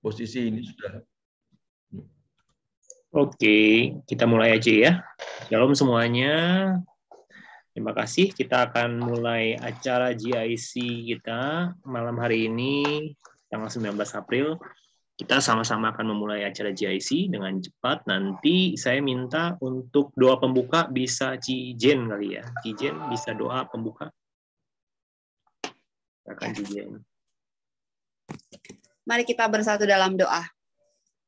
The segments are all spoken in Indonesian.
posisi ini sudah. Oke, kita mulai aja ya. Shalom semuanya. Terima kasih. Kita akan mulai acara GIC kita malam hari ini, tanggal 19 April. Kita sama-sama akan memulai acara GIC dengan cepat. Nanti saya minta untuk doa pembuka bisa Cijen kali ya. Cijen bisa doa pembuka. Akan Cijen. Mari kita bersatu dalam doa.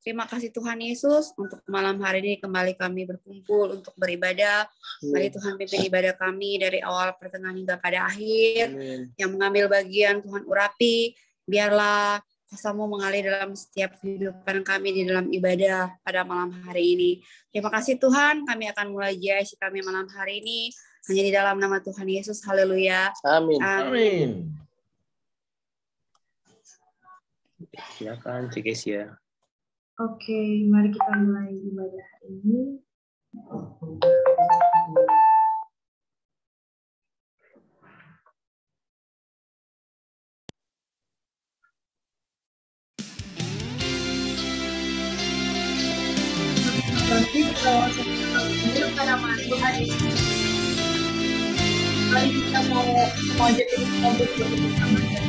Terima kasih Tuhan Yesus untuk malam hari ini kembali kami berkumpul untuk beribadah. Mari Tuhan pimpin ibadah kami dari awal pertengahan hingga pada akhir. Amin. Yang mengambil bagian Tuhan urapi. Biarlah kuasa-Mu mengalir dalam setiap kehidupan kami di dalam ibadah pada malam hari ini. Terima kasih Tuhan, kami akan mulai JIC kami malam hari ini. Hanya di dalam nama Tuhan Yesus. Haleluya. Amin. Amin. Silakan Cik Kesia. Oke, mari kita mulai ibadah hari ini. Nanti kalau saya pada Tuhan Yesus, mari kita mau jadi ngobrol bersama dan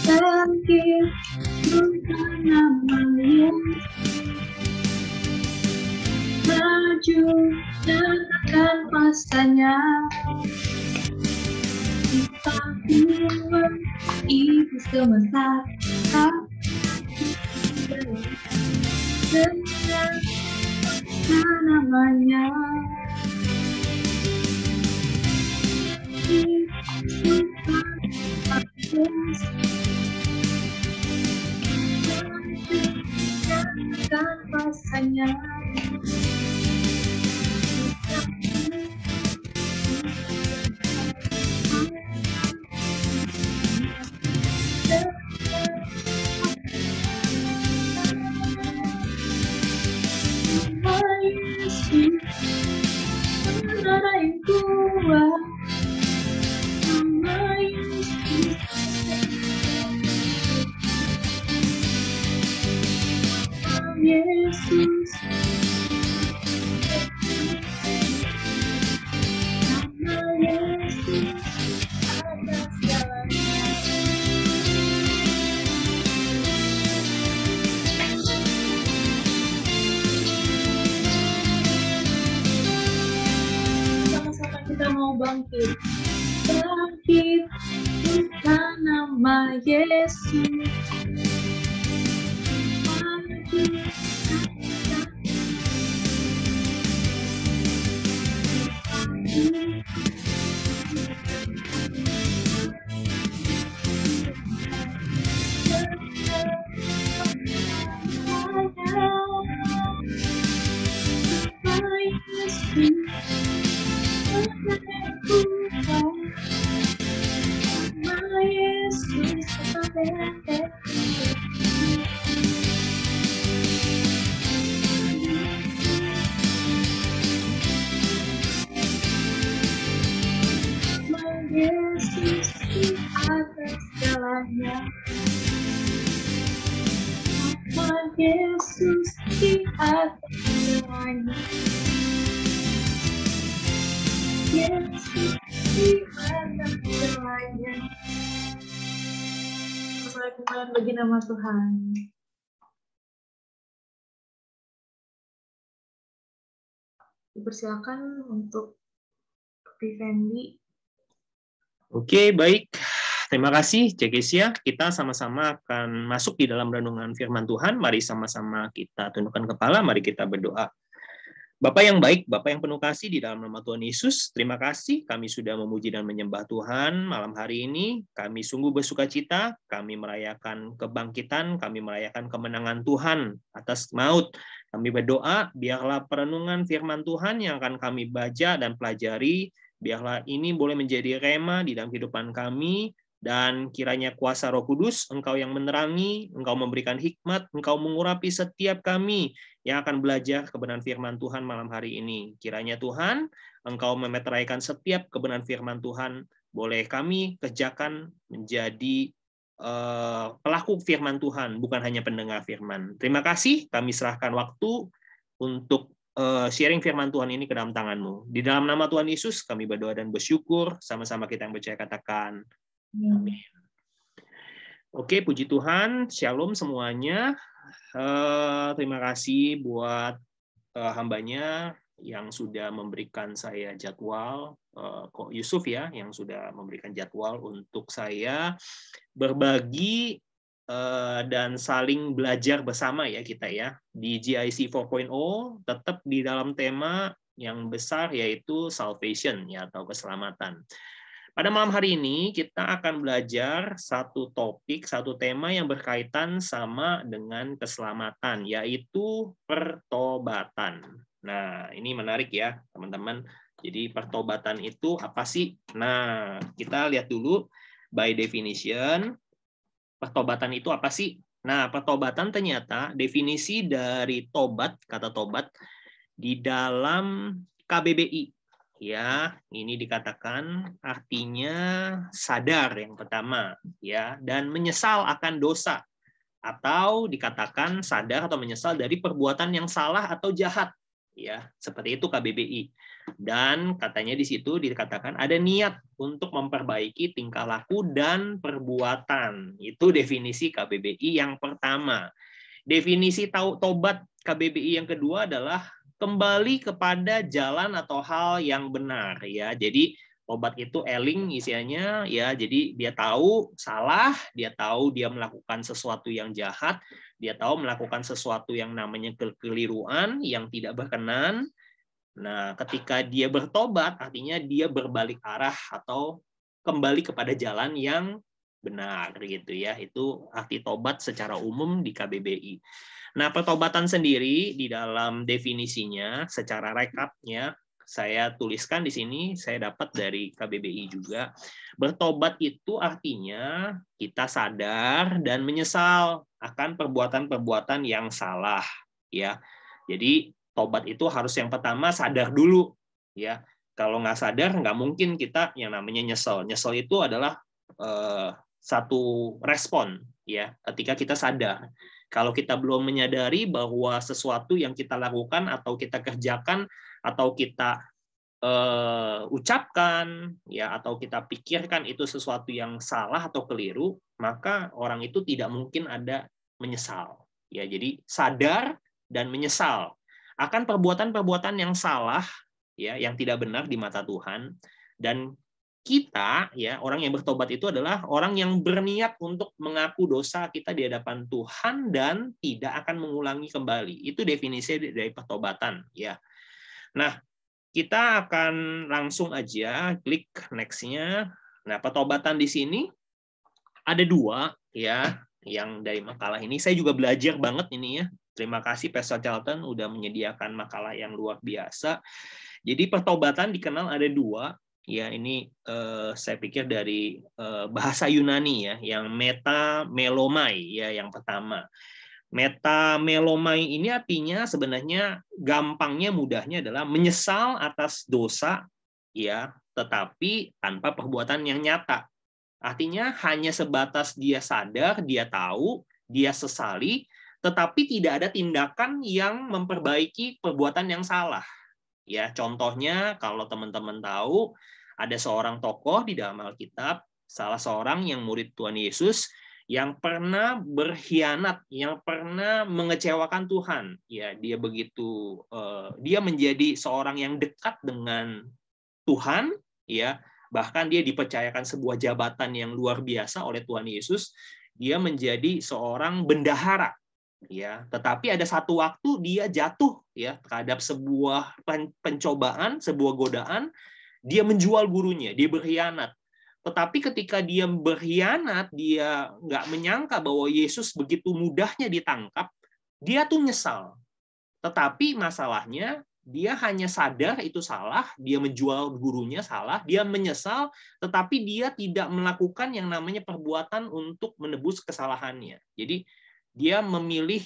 bangkit bukan namanya, maju dan akan masanya. Kita Tuhan Ibu semesta, dengan namanya. Dan rasanya Yesus, saudara yang kuat, nama Yesus. Yesus, nama Yesus atas jalannya. Sama-sama kita mau bangkit, bangkit bukan nama Yesus. Yesus di atas segalanya. Nama Yesus di atas segalanya. Yesus di atas segalanya. Kemuliaan bagi nama Tuhan. Dipersilakan untuk Vivendi. Oke, baik. Terima kasih, Cik Kesia. Kita sama-sama akan masuk di dalam renungan firman Tuhan. Mari sama-sama kita tundukkan kepala, mari kita berdoa. Bapak yang baik, Bapak yang penuh kasih di dalam nama Tuhan Yesus, terima kasih kami sudah memuji dan menyembah Tuhan malam hari ini. Kami sungguh bersuka cita, kami merayakan kebangkitan, kami merayakan kemenangan Tuhan atas maut. Kami berdoa, biarlah perenungan firman Tuhan yang akan kami baca dan pelajari, biarlah ini boleh menjadi rema di dalam kehidupan kami, Dan kiranya kuasa Roh Kudus, Engkau yang menerangi, Engkau memberikan hikmat, Engkau mengurapi setiap kami yang akan belajar kebenaran firman Tuhan malam hari ini. Kiranya Tuhan, Engkau memeteraikan setiap kebenaran firman Tuhan, boleh kami kerjakan menjadi pelaku firman Tuhan, bukan hanya pendengar firman. Terima kasih, kami serahkan waktu untuk sharing firman Tuhan ini ke dalam tangan-Mu. Di dalam nama Tuhan Yesus, kami berdoa dan bersyukur. Sama-sama kita yang percaya katakan, amin. Oke, puji Tuhan. Shalom semuanya. Terima kasih buat hambanya yang sudah memberikan saya jadwal, Kok Yusuf ya, yang sudah memberikan jadwal untuk saya berbagi dan saling belajar bersama ya kita ya. Di GIC 4.0 tetap di dalam tema yang besar yaitu salvation ya, atau keselamatan. Pada malam hari ini kita akan belajar satu topik, satu tema yang berkaitan sama dengan keselamatan, yaitu pertobatan. Nah, ini menarik ya, teman-teman. Jadi pertobatan itu apa sih? Nah, kita lihat dulu by definition, pertobatan itu apa sih? Nah, pertobatan ternyata definisi dari tobat, kata tobat, di dalam KBBI. Ya, ini dikatakan artinya sadar yang pertama, ya, dan menyesal akan dosa, atau dikatakan sadar atau menyesal dari perbuatan yang salah atau jahat, ya, seperti itu KBBI. Dan katanya di situ dikatakan ada niat untuk memperbaiki tingkah laku dan perbuatan. Itu definisi KBBI yang pertama. Definisi tobat KBBI yang kedua adalah kembali kepada jalan atau hal yang benar ya. Jadi tobat itu eling isinya ya. Jadi dia tahu salah, dia tahu dia melakukan sesuatu yang jahat, dia tahu melakukan sesuatu yang namanya kekeliruan yang tidak berkenan. Nah, ketika dia bertobat artinya dia berbalik arah atau kembali kepada jalan yang benar gitu ya. Itu arti tobat secara umum di KBBI. Nah, pertobatan sendiri di dalam definisinya secara rekapnya saya tuliskan di sini, saya dapat dari KBBI juga. Bertobat itu artinya kita sadar dan menyesal akan perbuatan-perbuatan yang salah ya. Jadi tobat itu harus yang pertama sadar dulu ya. Kalau nggak sadar nggak mungkin kita yang namanya nyesel. Nyesel itu adalah satu respon ya ketika kita sadar. Kalau kita belum menyadari bahwa sesuatu yang kita lakukan atau kita kerjakan atau kita ucapkan ya atau kita pikirkan itu sesuatu yang salah atau keliru, maka orang itu tidak mungkin ada menyesal. Ya, jadi sadar dan menyesal akan perbuatan-perbuatan yang salah ya, yang tidak benar di mata Tuhan. Dan kita ya, orang yang bertobat itu adalah orang yang berniat untuk mengaku dosa kita di hadapan Tuhan dan tidak akan mengulangi kembali. Itu definisi dari pertobatan ya. Nah, kita akan langsung aja klik next-nya. Nah, pertobatan di sini ada dua ya, yang dari makalah ini saya juga belajar banget ini ya. Terima kasih Pastor Charlton udah menyediakan makalah yang luar biasa. Jadi pertobatan dikenal ada dua. Ya, ini saya pikir dari bahasa Yunani ya, yang metamelomai ya yang pertama. Metamelomai ini artinya sebenarnya gampangnya mudahnya adalah menyesal atas dosa ya, tetapi tanpa perbuatan yang nyata. Artinya hanya sebatas dia sadar, dia tahu, dia sesali, tetapi tidak ada tindakan yang memperbaiki perbuatan yang salah. Ya, contohnya kalau teman-teman tahu ada seorang tokoh di dalam Alkitab, salah seorang yang murid Tuhan Yesus yang pernah berkhianat, yang pernah mengecewakan Tuhan. Ya, dia begitu dia menjadi seorang yang dekat dengan Tuhan, ya. Bahkan dia dipercayakan sebuah jabatan yang luar biasa oleh Tuhan Yesus. Dia menjadi seorang bendahara. Ya, tetapi ada satu waktu dia jatuh ya terhadap sebuah pencobaan, sebuah godaan, dia menjual gurunya, dia berkhianat. Tetapi ketika dia berkhianat, dia nggak menyangka bahwa Yesus begitu mudahnya ditangkap, dia tuh nyesal. Tetapi masalahnya dia hanya sadar itu salah, dia menjual gurunya salah, dia menyesal, tetapi dia tidak melakukan yang namanya perbuatan untuk menebus kesalahannya. Jadi dia memilih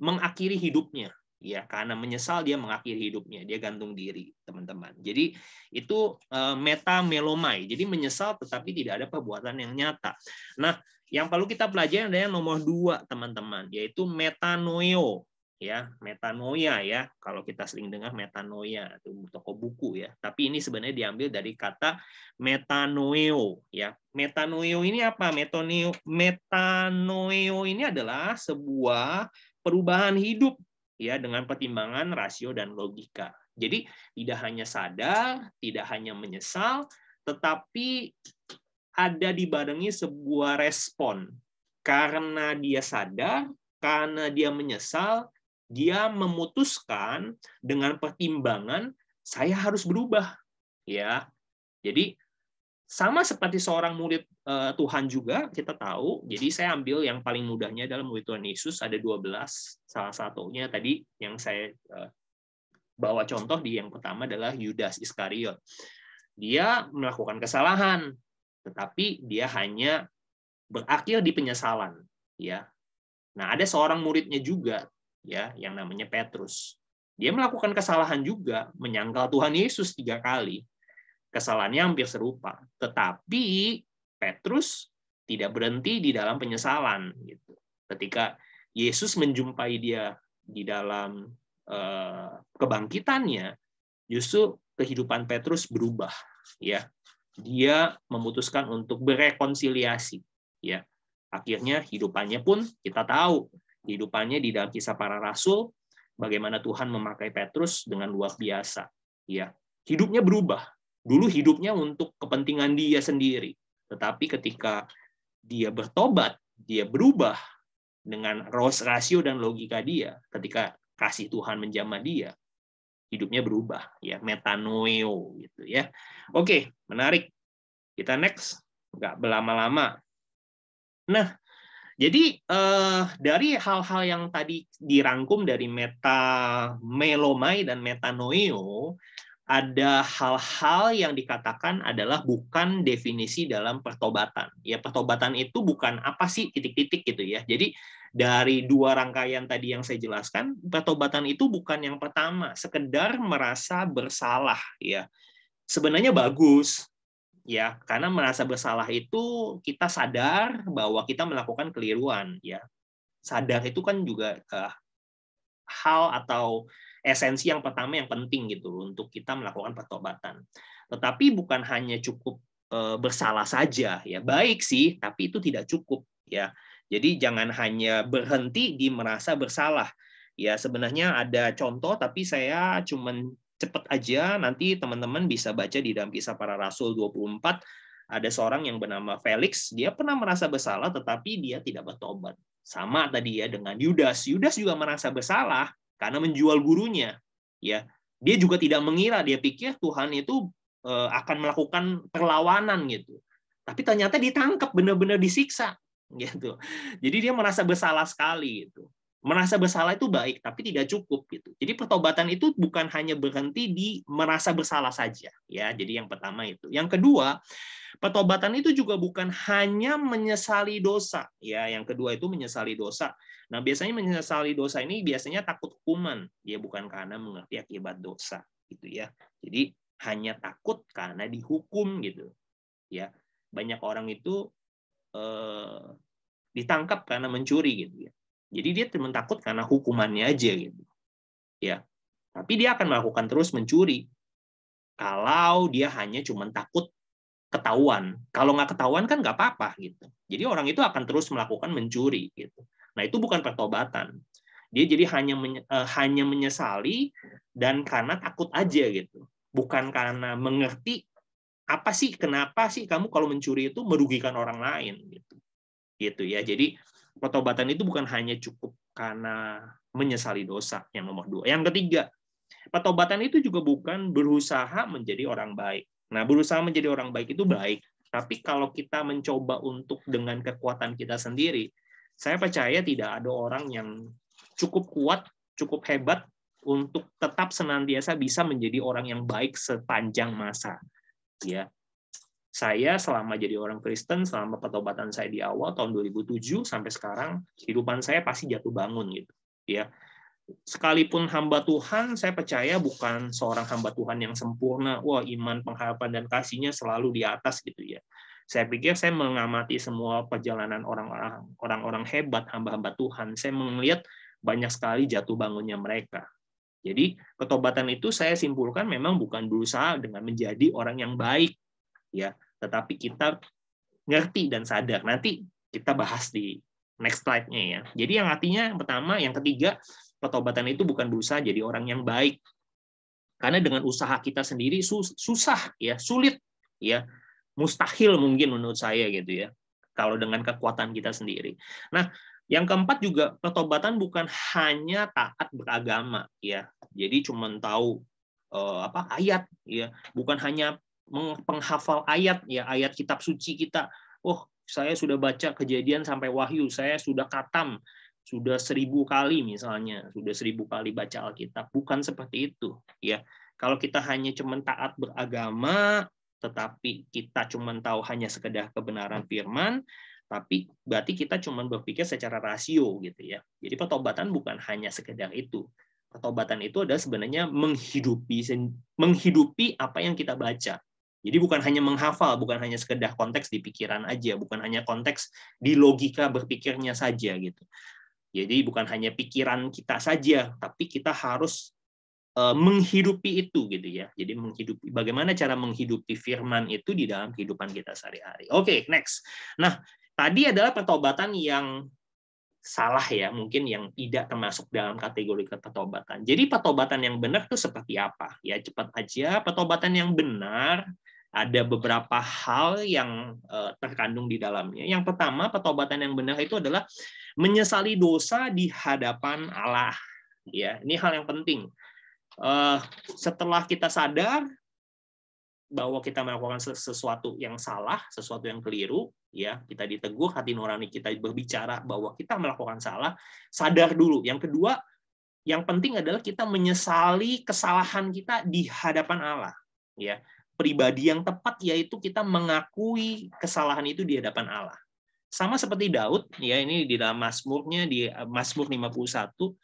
mengakhiri hidupnya, ya, karena menyesal dia mengakhiri hidupnya, dia gantung diri, teman-teman. Jadi itu metamelomai, jadi menyesal tetapi tidak ada perbuatan yang nyata. Nah, yang perlu kita pelajari adalah yang nomor 2, teman-teman, yaitu metanoeo. Ya, metanoia ya, kalau kita sering dengar metanoia itu toko buku ya, tapi ini sebenarnya diambil dari kata metanoeo ya. Metanoeo ini apa? Metanoeo ini adalah sebuah perubahan hidup ya, dengan pertimbangan rasio dan logika. Jadi tidak hanya sadar, tidak hanya menyesal, tetapi ada dibarengi sebuah respon. Karena dia sadar, karena dia menyesal, dia memutuskan dengan pertimbangan saya harus berubah, ya. Jadi sama seperti seorang murid Tuhan juga kita tahu. Jadi saya ambil yang paling mudahnya dalam murid Tuhan Yesus, ada 12. Salah satunya tadi yang saya bawa contoh di yang pertama adalah Yudas Iskariot. Dia melakukan kesalahan, tetapi dia hanya berakhir di penyesalan, ya. Nah, ada seorang muridnya juga ya, yang namanya Petrus. Dia melakukan kesalahan juga, menyangkal Tuhan Yesus 3 kali. Kesalahannya hampir serupa, tetapi Petrus tidak berhenti di dalam penyesalan gitu. Ketika Yesus menjumpai dia di dalam kebangkitannya, justru kehidupan Petrus berubah ya. Dia memutuskan untuk berekonsiliasi ya. Akhirnya hidupannya pun kita tahu, hidupannya di dalam Kisah Para Rasul, bagaimana Tuhan memakai Petrus dengan luar biasa. Ya, hidupnya berubah. Dulu hidupnya untuk kepentingan dia sendiri, tetapi ketika dia bertobat, dia berubah dengan rasio dan logika dia. Ketika kasih Tuhan menjamah dia, hidupnya berubah. Ya, metanoeo gitu ya. Oke, menarik. Kita next, nggak berlama-lama. Nah, jadi dari hal-hal yang tadi dirangkum dari metamelomai dan metanoeo, ada hal-hal yang dikatakan adalah bukan definisi dalam pertobatan. Ya, pertobatan itu bukan apa sih titik-titik gitu ya. Jadi dari 2 rangkaian tadi yang saya jelaskan, pertobatan itu bukan yang pertama, sekedar merasa bersalah ya. Sebenarnya bagus. Ya, karena merasa bersalah itu kita sadar bahwa kita melakukan keliruan ya. Sadar itu kan juga hal atau esensi yang pertama yang penting gitu untuk kita melakukan pertobatan. Tetapi bukan hanya cukup bersalah saja ya. Baik sih, tapi itu tidak cukup ya. Jadi jangan hanya berhenti di merasa bersalah. Ya, sebenarnya ada contoh tapi saya cuman cepat aja, nanti teman-teman bisa baca di dalam Kisah Para Rasul 24, ada seorang yang bernama Felix, dia pernah merasa bersalah tetapi dia tidak bertobat. Sama tadi ya dengan Yudas. Yudas juga merasa bersalah karena menjual gurunya. Ya, dia juga tidak mengira, dia pikir Tuhan itu akan melakukan perlawanan gitu. Tapi ternyata ditangkap, benar-benar disiksa gitu. Jadi dia merasa bersalah sekali gitu. Merasa bersalah itu baik, tapi tidak cukup gitu. Jadi pertobatan itu bukan hanya berhenti di merasa bersalah saja, ya. Jadi yang pertama itu. Yang kedua, pertobatan itu juga bukan hanya menyesali dosa, ya. Yang kedua itu menyesali dosa. Nah, biasanya menyesali dosa ini biasanya takut hukuman, dia bukan karena mengerti akibat dosa, gitu ya. Jadi hanya takut karena dihukum gitu, ya. Banyak orang itu ditangkap karena mencuri gitu ya. Jadi dia cuma takut karena hukumannya aja gitu. Ya. Tapi dia akan melakukan terus mencuri. Kalau dia hanya cuma takut ketahuan. Kalau nggak ketahuan kan nggak apa-apa gitu. Jadi orang itu akan terus melakukan mencuri gitu. Nah, itu bukan pertobatan. Dia jadi hanya menyesali dan karena takut aja gitu. Bukan karena mengerti apa sih, kenapa sih kamu kalau mencuri itu merugikan orang lain gitu. Gitu ya. Jadi pertobatan itu bukan hanya cukup karena menyesali dosa, yang nomor 2. Yang ketiga, pertobatan itu juga bukan berusaha menjadi orang baik. Nah, berusaha menjadi orang baik itu baik, tapi kalau kita mencoba untuk dengan kekuatan kita sendiri, saya percaya tidak ada orang yang cukup kuat, cukup hebat untuk tetap senantiasa bisa menjadi orang yang baik sepanjang masa. Ya, saya selama jadi orang Kristen, selama pertobatan saya di awal tahun 2007 sampai sekarang, kehidupan saya pasti jatuh bangun gitu. Ya, sekalipun hamba Tuhan, saya percaya bukan seorang hamba Tuhan yang sempurna. Wah, iman, pengharapan dan kasihnya selalu di atas gitu ya. Saya pikir saya mengamati semua perjalanan orang-orang hebat, hamba-hamba Tuhan. Saya melihat banyak sekali jatuh bangunnya mereka. Jadi pertobatan itu saya simpulkan memang bukan berusaha dengan menjadi orang yang baik, ya, tetapi kita ngerti dan sadar. Nanti kita bahas di next slide-nya ya. Jadi yang artinya yang pertama, yang ketiga, pertobatan itu bukan berusaha jadi orang yang baik. Karena dengan usaha kita sendiri susah ya, sulit ya, mustahil mungkin menurut saya gitu ya. Kalau dengan kekuatan kita sendiri. Nah, yang keempat juga pertobatan bukan hanya taat beragama ya. Jadi cuma tahu ayat ya, bukan hanya penghafal ayat ya, ayat kitab suci kita. Oh, saya sudah baca Kejadian sampai Wahyu, saya sudah khatam, sudah 1000 kali misalnya, sudah 1000 kali baca Alkitab. Bukan seperti itu ya. Kalau kita hanya cuma taat beragama, tetapi kita cuma tahu hanya sekedar kebenaran firman, tapi berarti kita cuma berpikir secara rasio gitu ya. Jadi pertobatan bukan hanya sekedar itu. Pertobatan itu adalah sebenarnya menghidupi apa yang kita baca. Jadi bukan hanya menghafal, bukan hanya sekedar konteks di pikiran aja, bukan hanya konteks di logika berpikirnya saja gitu. Jadi bukan hanya pikiran kita saja, tapi kita harus menghidupi itu gitu ya. Jadi menghidupi, bagaimana cara menghidupi firman itu di dalam kehidupan kita sehari-hari. Oke, next. Nah, tadi adalah pertobatan yang salah ya, mungkin yang tidak termasuk dalam kategori pertobatan. Jadi pertobatan yang benar itu seperti apa? Ya cepat aja, pertobatan yang benar ada beberapa hal yang terkandung di dalamnya. Yang pertama, pertobatan yang benar itu adalah menyesali dosa di hadapan Allah. Ya, ini hal yang penting. Setelah kita sadar bahwa kita melakukan sesuatu yang salah, sesuatu yang keliru, ya kita ditegur, hati nurani kita berbicara bahwa kita melakukan salah, sadar dulu. Yang kedua, yang penting adalah kita menyesali kesalahan kita di hadapan Allah. Ya, pribadi yang tepat yaitu kita mengakui kesalahan itu di hadapan Allah. Sama seperti Daud, ya ini di dalam Mazmurnya di Mazmur 51.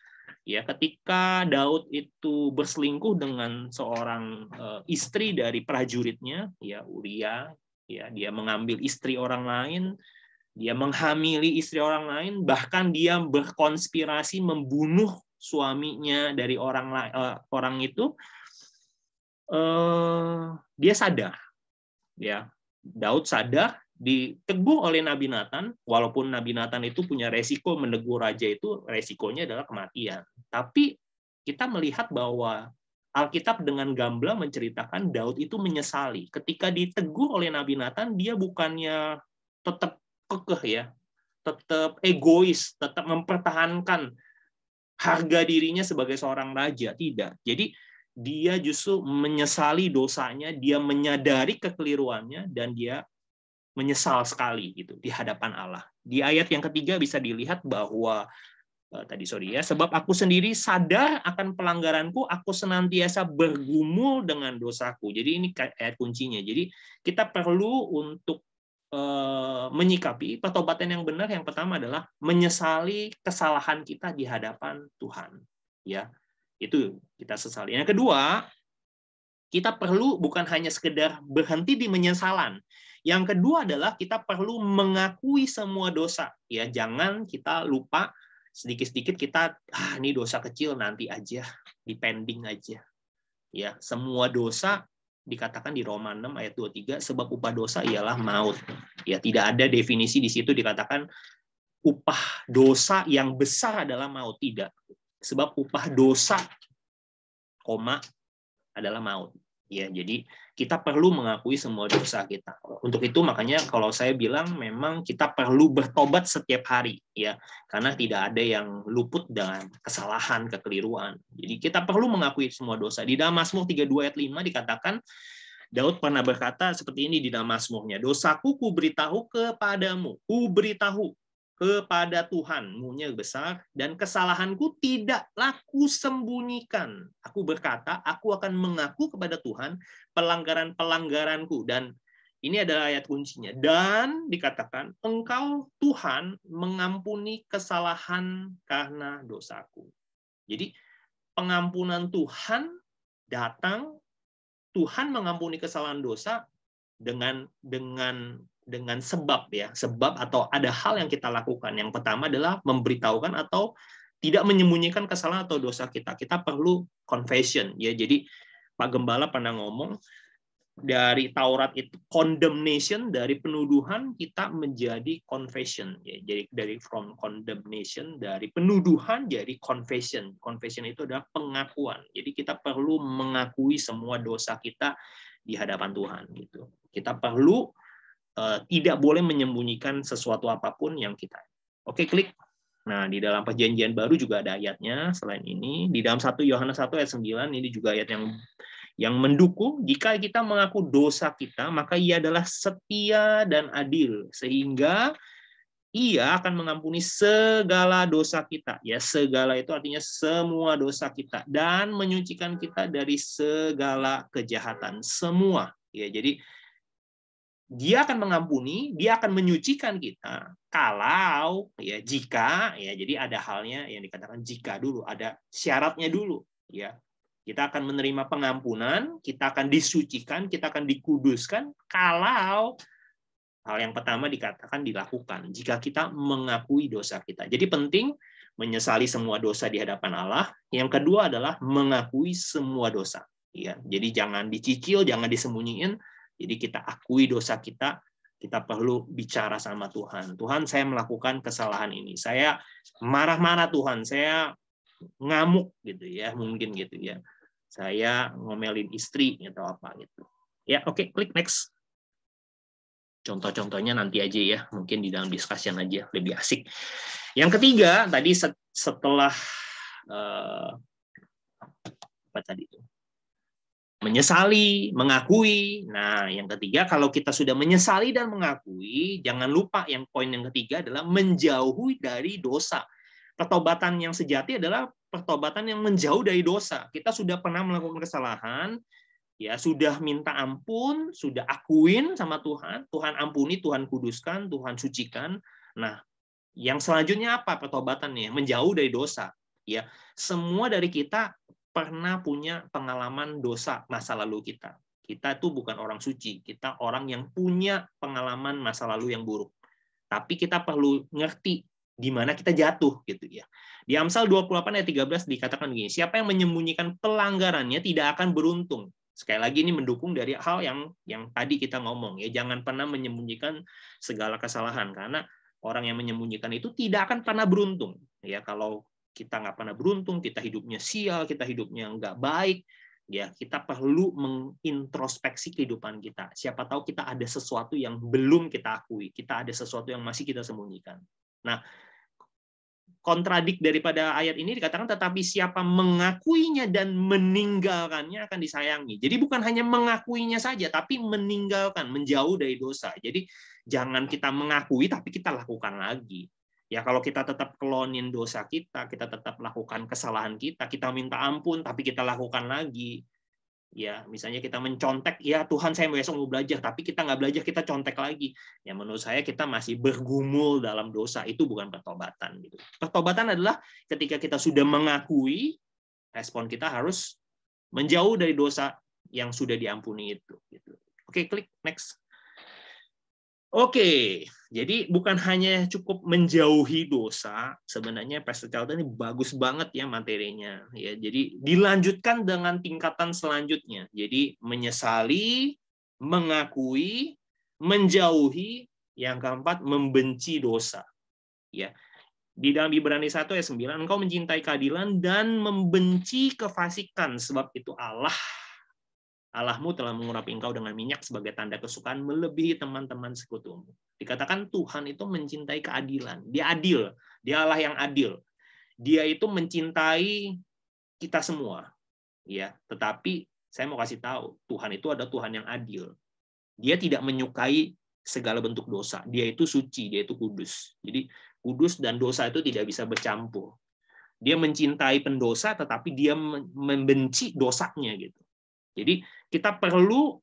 Ya, ketika Daud itu berselingkuh dengan seorang istri dari prajuritnya, ya Uria, ya dia mengambil istri orang lain, dia menghamili istri orang lain, bahkan dia berkonspirasi membunuh suaminya dari orang itu. Dia sadar, ya Daud sadar, ditegur oleh Nabi Nathan, walaupun Nabi Nathan itu punya resiko menegur raja itu, resikonya adalah kematian. Tapi kita melihat bahwa Alkitab dengan gamblang menceritakan Daud itu menyesali. Ketika ditegur oleh Nabi Nathan, dia bukannya tetap kekeh ya, tetap egois, tetap mempertahankan harga dirinya sebagai seorang raja. Tidak. Jadi dia justru menyesali dosanya, dia menyadari kekeliruannya, dan dia menyesal sekali gitu di hadapan Allah. Di ayat yang ketiga bisa dilihat bahwa sebab aku sendiri sadar akan pelanggaranku, aku senantiasa bergumul dengan dosaku. Jadi ini ayat kuncinya. Jadi kita perlu untuk menyikapi pertobatan yang benar. Yang pertama adalah menyesali kesalahan kita di hadapan Tuhan. Ya, itu kita sesali. Yang kedua, kita perlu bukan hanya sekedar berhenti di menyesalan. Yang kedua adalah kita perlu mengakui semua dosa. Ya, jangan kita lupa sedikit-sedikit kita ini dosa kecil nanti aja, dipending aja. Ya, semua dosa dikatakan di Roma 6 ayat 23 sebab upah dosa ialah maut. Ya, tidak ada definisi di situ dikatakan upah dosa yang besar adalah maut, tidak. Sebab upah dosa adalah maut. Ya, jadi kita perlu mengakui semua dosa kita. Untuk itu makanya kalau saya bilang memang kita perlu bertobat setiap hari ya, karena tidak ada yang luput dengan kesalahan, kekeliruan. Jadi kita perlu mengakui semua dosa. Di dalam Mazmur 32 ayat 5 dikatakan Daud pernah berkata seperti ini di dalam Mazmurnya, dosaku kuberitahu kepadamu, kuberitahu. kepada Tuhan, mu-nya besar, dan kesalahanku tidaklah kusembunyikan. Aku berkata, aku akan mengaku kepada Tuhan pelanggaran-pelanggaranku. Dan ini adalah ayat kuncinya. Dan dikatakan, engkau Tuhan mengampuni kesalahan karena dosaku. Jadi pengampunan Tuhan datang, Tuhan mengampuni kesalahan dosa dengan sebab, ya, sebab atau ada hal yang kita lakukan. Yang pertama adalah memberitahukan atau tidak menyembunyikan kesalahan atau dosa kita. Kita perlu confession, ya. Jadi Pak Gembala pernah ngomong, dari Taurat itu condemnation, dari penuduhan kita menjadi confession, ya. Jadi dari from condemnation, dari penuduhan jadi confession. Confession itu adalah pengakuan. Jadi kita perlu mengakui semua dosa kita di hadapan Tuhan, gitu. Kita perlu tidak boleh menyembunyikan sesuatu apapun yang kita. Oke, klik. Nah, di dalam Perjanjian Baru juga ada ayatnya selain ini. Di dalam 1 Yohanes 1 ayat 9, ini juga ayat yang mendukung, jika kita mengaku dosa kita, maka Ia adalah setia dan adil, sehingga Ia akan mengampuni segala dosa kita. Ya, segala itu artinya semua dosa kita, dan menyucikan kita dari segala kejahatan. Semua. Ya, jadi Dia akan mengampuni, Dia akan menyucikan kita kalau, ya, jika, ya, jadi ada halnya yang dikatakan jika dulu, ada syaratnya dulu, ya. Kita akan menerima pengampunan, kita akan disucikan, kita akan dikuduskan kalau hal yang pertama dikatakan dilakukan jika kita mengakui dosa kita. Jadi penting menyesali semua dosa di hadapan Allah. Yang kedua adalah mengakui semua dosa, ya. Jadi jangan dicicil, jangan disembunyiin. Jadi kita akui dosa kita, kita perlu bicara sama Tuhan. Tuhan, saya melakukan kesalahan ini. Saya marah-marah Tuhan, saya ngamuk gitu, ya, mungkin gitu, ya. Saya ngomelin istri atau apa gitu. Ya, oke, klik next. Contoh-contohnya nanti aja, ya, mungkin di dalam discussion aja lebih asik. Yang ketiga tadi setelah apa tadi itu? Menyesali, mengakui. Nah, yang ketiga, kalau kita sudah menyesali dan mengakui, jangan lupa yang poin yang ketiga adalah menjauhi dari dosa. Pertobatan yang sejati adalah pertobatan yang menjauh dari dosa. Kita sudah pernah melakukan kesalahan, ya, sudah minta ampun, sudah akuin sama Tuhan, Tuhan ampuni, Tuhan kuduskan, Tuhan sucikan. Nah, yang selanjutnya apa pertobatannya? Menjauh dari dosa. Ya, semua dari kita pernah punya pengalaman dosa masa lalu kita. Kita itu bukan orang suci, kita orang yang punya pengalaman masa lalu yang buruk. Tapi kita perlu ngerti di mana kita jatuh, gitu, ya. Di Amsal 28 ayat 13 dikatakan begini, siapa yang menyembunyikan pelanggarannya tidak akan beruntung. Sekali lagi ini mendukung dari hal yang tadi kita ngomong, ya. Jangan pernah menyembunyikan segala kesalahan, karena orang yang menyembunyikan itu tidak akan pernah beruntung. Ya, kalau kita nggak pernah beruntung, kita hidupnya sial, kita hidupnya nggak baik, ya, kita perlu mengintrospeksi kehidupan kita. Siapa tahu kita ada sesuatu yang belum kita akui, kita ada sesuatu yang masih kita sembunyikan. Nah, kontradik daripada ayat ini dikatakan, tetapi siapa mengakuinya dan meninggalkannya akan disayangi. Jadi bukan hanya mengakuinya saja, tapi meninggalkan, menjauh dari dosa. Jadi jangan kita mengakui, tapi kita lakukan lagi. Ya, kalau kita tetap kelonin dosa kita tetap lakukan kesalahan kita minta ampun, tapi kita lakukan lagi. Ya, misalnya kita mencontek, ya Tuhan saya besok mau belajar, tapi kita nggak belajar, kita contek lagi. Ya, menurut saya kita masih bergumul dalam dosa, itu bukan pertobatan. Gitu. Pertobatan adalah ketika kita sudah mengakui, respon kita harus menjauh dari dosa yang sudah diampuni itu. Gitu. Oke, klik next. Oke, jadi bukan hanya cukup menjauhi dosa, sebenarnya Pastor Charlton ini bagus banget, ya, materinya. Ya, jadi dilanjutkan dengan tingkatan selanjutnya. Jadi menyesali, mengakui, menjauhi, yang keempat membenci dosa. Ya. Di dalam Ibrani 1 ayat 9, engkau mencintai keadilan dan membenci kefasikan, sebab itu Allahmu telah mengurapi engkau dengan minyak sebagai tanda kesukaan melebihi teman-teman sekutumu. Dikatakan Tuhan itu mencintai keadilan. Dia adil. Dia Allah yang adil. Dia itu mencintai kita semua. Ya, tetapi saya mau kasih tahu, Tuhan itu ada Tuhan yang adil. Dia tidak menyukai segala bentuk dosa. Dia itu suci, dia itu kudus. Jadi kudus dan dosa itu tidak bisa bercampur. Dia mencintai pendosa, tetapi dia membenci dosanya gitu. Jadi kita perlu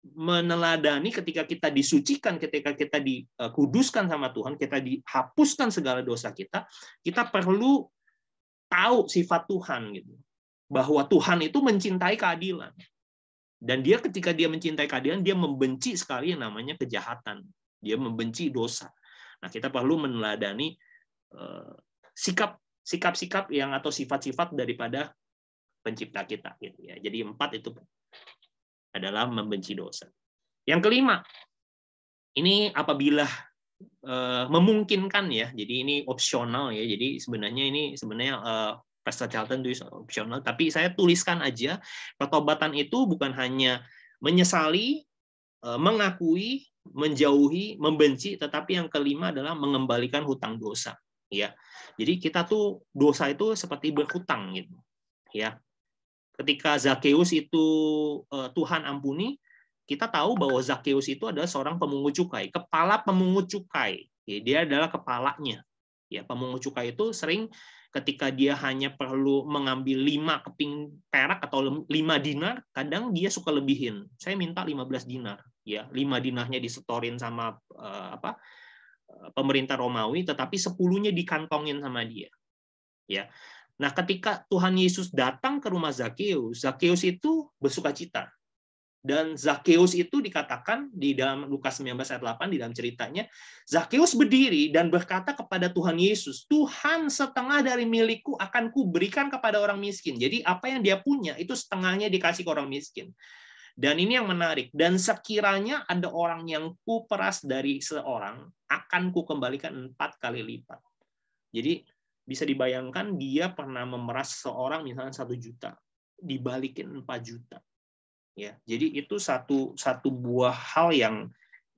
meneladani ketika kita disucikan, ketika kita dikuduskan sama Tuhan, kita dihapuskan segala dosa kita perlu tahu sifat Tuhan gitu. Bahwa Tuhan itu mencintai keadilan. Dan dia ketika dia mencintai keadilan, dia membenci sekali yang namanya kejahatan. Dia membenci dosa. Nah, kita perlu meneladani sikap-sikap yang atau sifat-sifat daripada pencipta kita gitu ya. Jadi 4 itu adalah membenci dosa. Yang kelima, ini apabila memungkinkan ya, jadi ini opsional ya, jadi sebenarnya Pastor Charlton tulis opsional, tapi saya tuliskan aja, pertobatan itu bukan hanya menyesali, mengakui, menjauhi, membenci, tetapi yang kelima adalah mengembalikan hutang dosa. Ya, jadi kita tuh dosa itu seperti berhutang gitu, ya. Ketika Zakheus itu Tuhan ampuni, kita tahu bahwa Zakheus itu adalah seorang pemungut cukai, kepala pemungut cukai. Ya, dia adalah kepalanya. Ya, pemungut cukai itu sering ketika dia hanya perlu mengambil 5 keping perak atau 5 dinar, kadang dia suka lebihin. Saya minta 15 dinar. Ya, 5 dinarnya disetorin sama pemerintah Romawi, tetapi 10-nya dikantongin sama dia. Ya. Nah, ketika Tuhan Yesus datang ke rumah Zakheus, Zakheus itu bersukacita. Dan Zakheus itu dikatakan di dalam Lukas 19 ayat 8 di dalam ceritanya, Zakheus berdiri dan berkata kepada Tuhan Yesus, "Tuhan, setengah dari milikku akan kuberikan kepada orang miskin." Jadi apa yang dia punya itu setengahnya dikasih ke orang miskin. Dan ini yang menarik. Dan sekiranya ada orang yang kuperas dari seorang, akan kukembalikan 4 kali lipat. Jadi bisa dibayangkan dia pernah memeras seorang misalnya 1 juta, dibalikin 4 juta. Ya, jadi itu satu buah hal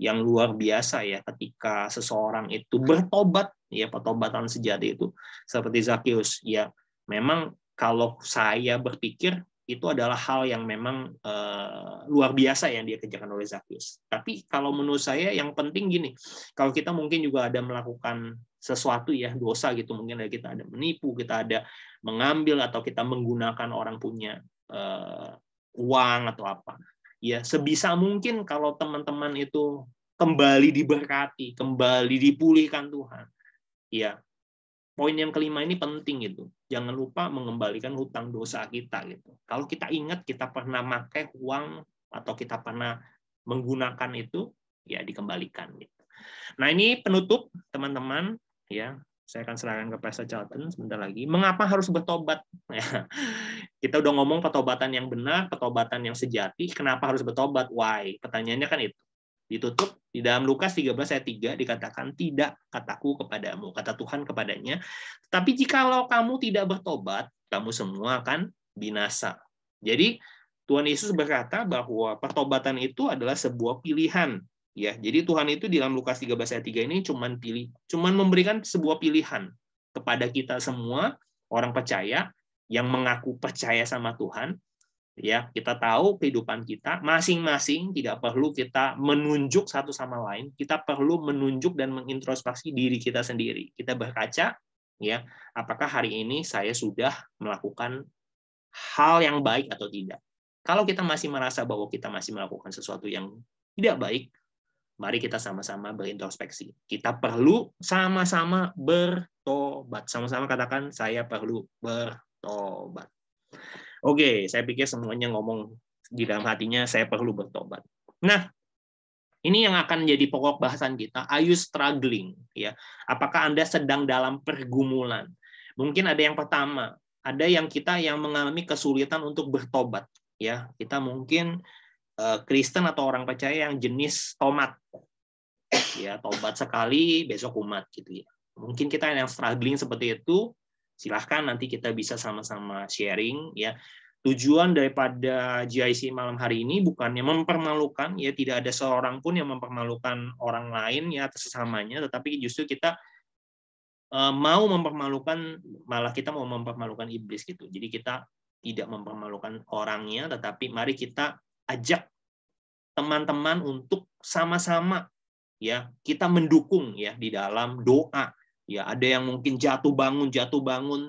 yang luar biasa ya ketika seseorang itu bertobat, ya pertobatan sejati itu seperti Zakheus. Ya, memang kalau saya berpikir itu adalah hal yang memang luar biasa yang dia kerjakan oleh Zakheus. Tapi kalau menurut saya yang penting gini, kalau kita mungkin juga ada melakukan sesuatu ya dosa gitu, mungkin kita ada menipu, kita ada mengambil atau kita menggunakan orang punya uang atau apa. Ya, sebisa mungkin kalau teman-teman itu kembali diberkati, kembali dipulihkan Tuhan. Ya. Poin yang kelima ini penting gitu. Jangan lupa mengembalikan hutang dosa kita gitu. Kalau kita ingat kita pernah pakai uang atau kita pernah menggunakan itu, ya dikembalikan gitu. Nah, ini penutup teman-teman ya. Saya akan serahkan ke Pastor Charlton sebentar lagi. Mengapa harus bertobat? Kita udah ngomong pertobatan yang benar, pertobatan yang sejati. Kenapa harus bertobat? Why? Pertanyaannya kan itu. Ditutup di dalam Lukas 13 ayat 3 dikatakan, "Tidak, kataku kepadamu," kata Tuhan kepadanya, "tapi jikalau kamu tidak bertobat, kamu semua akan binasa." Jadi Tuhan Yesus berkata bahwa pertobatan itu adalah sebuah pilihan. Ya, jadi Tuhan itu di dalam Lukas 13 ayat 3 ini cuman memberikan sebuah pilihan kepada kita semua orang percaya yang mengaku percaya sama Tuhan. Ya, kita tahu kehidupan kita masing-masing tidak perlu kita menunjuk satu sama lain, kita perlu menunjuk dan mengintrospeksi diri kita sendiri. Kita berkaca, ya, apakah hari ini saya sudah melakukan hal yang baik atau tidak. Kalau kita masih merasa bahwa kita masih melakukan sesuatu yang tidak baik, mari kita sama-sama berintrospeksi. Kita perlu sama-sama bertobat. Sama-sama katakan, saya perlu bertobat. Oke, saya pikir semuanya ngomong di dalam hatinya, saya perlu bertobat. Nah, ini yang akan menjadi pokok bahasan kita. Are you struggling? Ya, apakah Anda sedang dalam pergumulan? Mungkin ada yang pertama, ada yang kita yang mengalami kesulitan untuk bertobat. Ya, kita mungkin Kristen atau orang percaya yang jenis tomat. Ya, tobat sekali, besok umat gitu ya. Mungkin kita yang struggling seperti itu, silahkan nanti kita bisa sama-sama sharing ya. Tujuan daripada GIC malam hari ini bukannya mempermalukan ya, tidak ada seorang pun yang mempermalukan orang lain ya atas sesamanya, tetapi justru kita mau mempermalukan, malah kita mau mempermalukan iblis gitu. Jadi kita tidak mempermalukan orangnya, tetapi mari kita ajak teman-teman untuk sama-sama ya kita mendukung ya di dalam doa Ya, ada yang mungkin jatuh bangun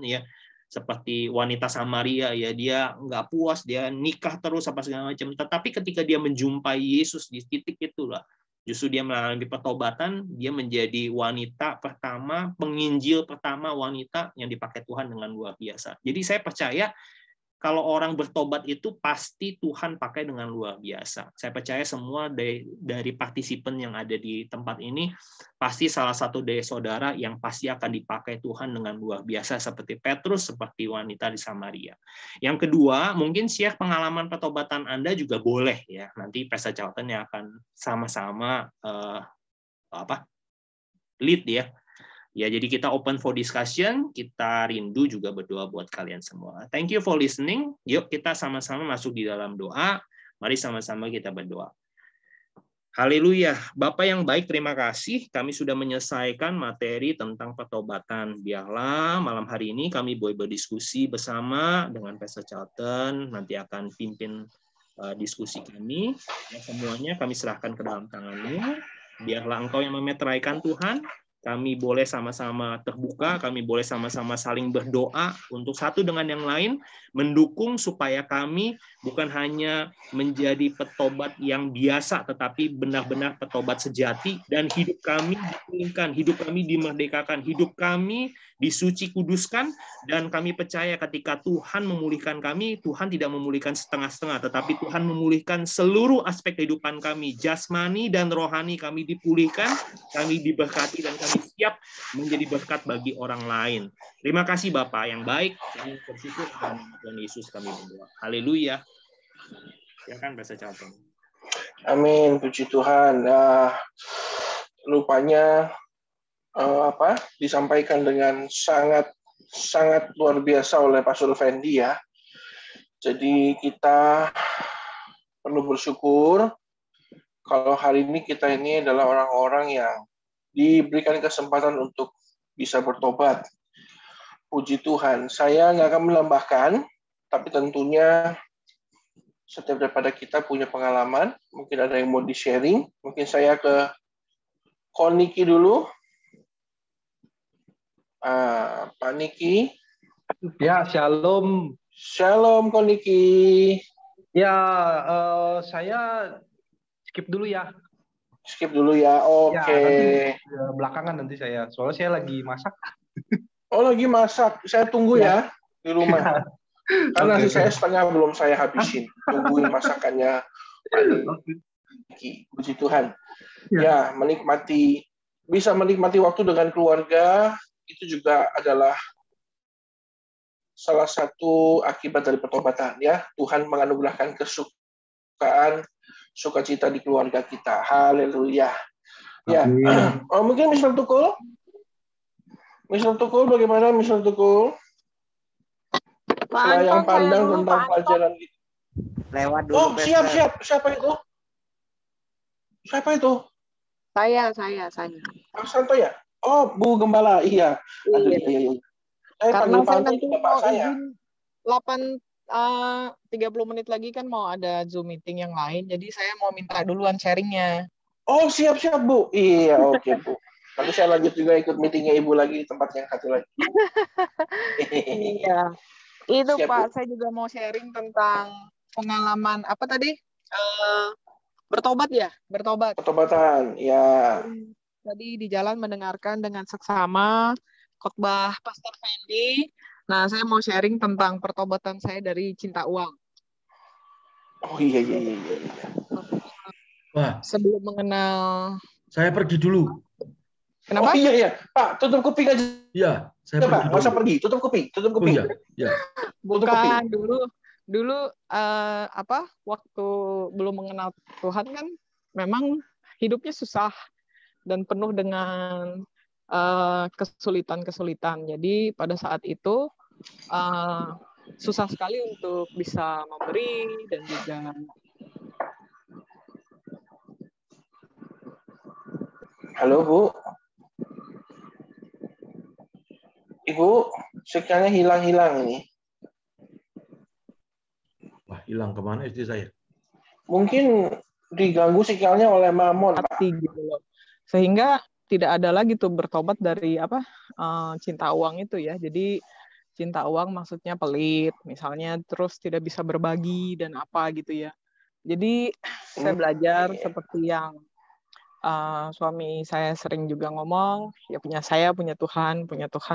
ya. Seperti wanita Samaria ya, dia nggak puas, dia nikah terus apa segala macam. Tetapi ketika dia menjumpai Yesus di titik itulah, justru dia mengalami pertobatan, dia menjadi wanita pertama, penginjil pertama wanita yang dipakai Tuhan dengan luar biasa. Jadi saya percaya kalau orang bertobat itu pasti Tuhan pakai dengan luar biasa. Saya percaya semua dari partisipan yang ada di tempat ini, pasti salah satu dari saudara yang pasti akan dipakai Tuhan dengan luar biasa, seperti Petrus, seperti wanita di Samaria. Yang kedua, mungkin share pengalaman pertobatan Anda juga boleh ya. Nanti Pastor Charlton yang akan sama-sama lead ya. Ya, jadi kita open for discussion, kita rindu juga berdoa buat kalian semua. Thank you for listening. Yuk kita sama-sama masuk di dalam doa. Mari sama-sama kita berdoa. Haleluya. Bapak yang baik, terima kasih. Kami sudah menyelesaikan materi tentang pertobatan. Biarlah malam hari ini kami boleh berdiskusi bersama dengan Pastor Charlton. Nanti akan pimpin diskusi kami. Ya, semuanya kami serahkan ke dalam tangan-Mu. Biarlah Engkau yang memeteraikan Tuhan. Kami boleh sama-sama terbuka, kami boleh sama-sama saling berdoa untuk satu dengan yang lain, mendukung supaya kami bukan hanya menjadi petobat yang biasa, tetapi benar-benar petobat sejati, dan hidup kami dipulihkan, hidup kami dimerdekakan, hidup kami disuci kuduskan, dan kami percaya ketika Tuhan memulihkan kami, Tuhan tidak memulihkan setengah-setengah, tetapi Tuhan memulihkan seluruh aspek kehidupan kami, jasmani dan rohani kami dipulihkan, kami diberkati, dan kami siap menjadi berkat bagi orang lain. Terima kasih Bapak yang baik. Kami bersyukur dalam Tuhan Yesus kami berdoa. Haleluya. Silakan Pastor Charlton. Amin, puji Tuhan. Rupanya disampaikan dengan sangat luar biasa oleh Pastor Fendi ya. Jadi kita perlu bersyukur kalau hari ini kita ini adalah orang-orang yang diberikan kesempatan untuk bisa bertobat. Puji Tuhan. Saya nggak akan menambahkan, tapi tentunya setiap daripada kita punya pengalaman. Mungkin ada yang mau di-sharing. Mungkin saya ke Koniki dulu. Pak Niki. Ya, shalom. Shalom, Koniki. Ya, saya skip dulu ya. Skip dulu ya, oke. Ya, nanti belakangan nanti saya. Soalnya saya lagi masak. Oh, lagi masak. Saya tunggu ya di rumah. Karena nasi saya setengah belum saya habisin. Tungguin masakannya Pak Niki. Puji Tuhan. Ya, bisa menikmati waktu dengan keluarga, itu juga adalah salah satu akibat dari pertobatan ya. Tuhan menganugerahkan kesukaan, sukacita di keluarga kita. Haleluya. Ya. Mungkin Mr. Tukul? Mr. Tukul bagaimana Mr. Tukul? Setelah yang pandang tentang pelajaran itu. Lewat dulu. Oh, siap. Siapa itu? Saya. Pak Santo ya? Oh, Bu Gembala. Iya. Aduh, iya. Karena saya nanti Bapak mau saya. izin 30 menit lagi kan mau ada Zoom meeting yang lain, jadi saya mau minta duluan sharingnya. Oh, siap, Bu. Iya, oke, Bu. Nanti saya lanjut juga ikut meetingnya Ibu lagi di tempat yang satu lagi. Iya. Itu siap, Pak, Bu. saya juga mau sharing tentang pengalaman apa tadi? Bertobat ya? Pertobatan, ya. Tadi di jalan mendengarkan dengan seksama khotbah Pastor Fendi. Nah, saya mau sharing tentang pertobatan saya dari cinta uang. Oh iya. Wah, sebelum mengenal. Saya pergi dulu. Kenapa? Oh iya. Pak, tutup kuping aja. Iya, saya pergi. Pak, nggak usah pergi. Tutup kuping. Oh iya. Bukan, dulu waktu belum mengenal Tuhan kan memang hidupnya susah dan penuh dengan kesulitan. Jadi pada saat itu susah sekali untuk bisa memberi dan juga Halo, Bu. Ibu, sinyalnya hilang ini. Wah, hilang kemana istri saya? Mungkin diganggu sinyalnya oleh Mamon, Pak. gitu loh. Sehingga tidak ada lagi tuh bertobat dari cinta uang itu ya. Jadi cinta uang maksudnya pelit, misalnya, terus tidak bisa berbagi dan apa gitu ya. Jadi saya belajar seperti yang suami saya sering juga ngomong, ya punya saya, punya Tuhan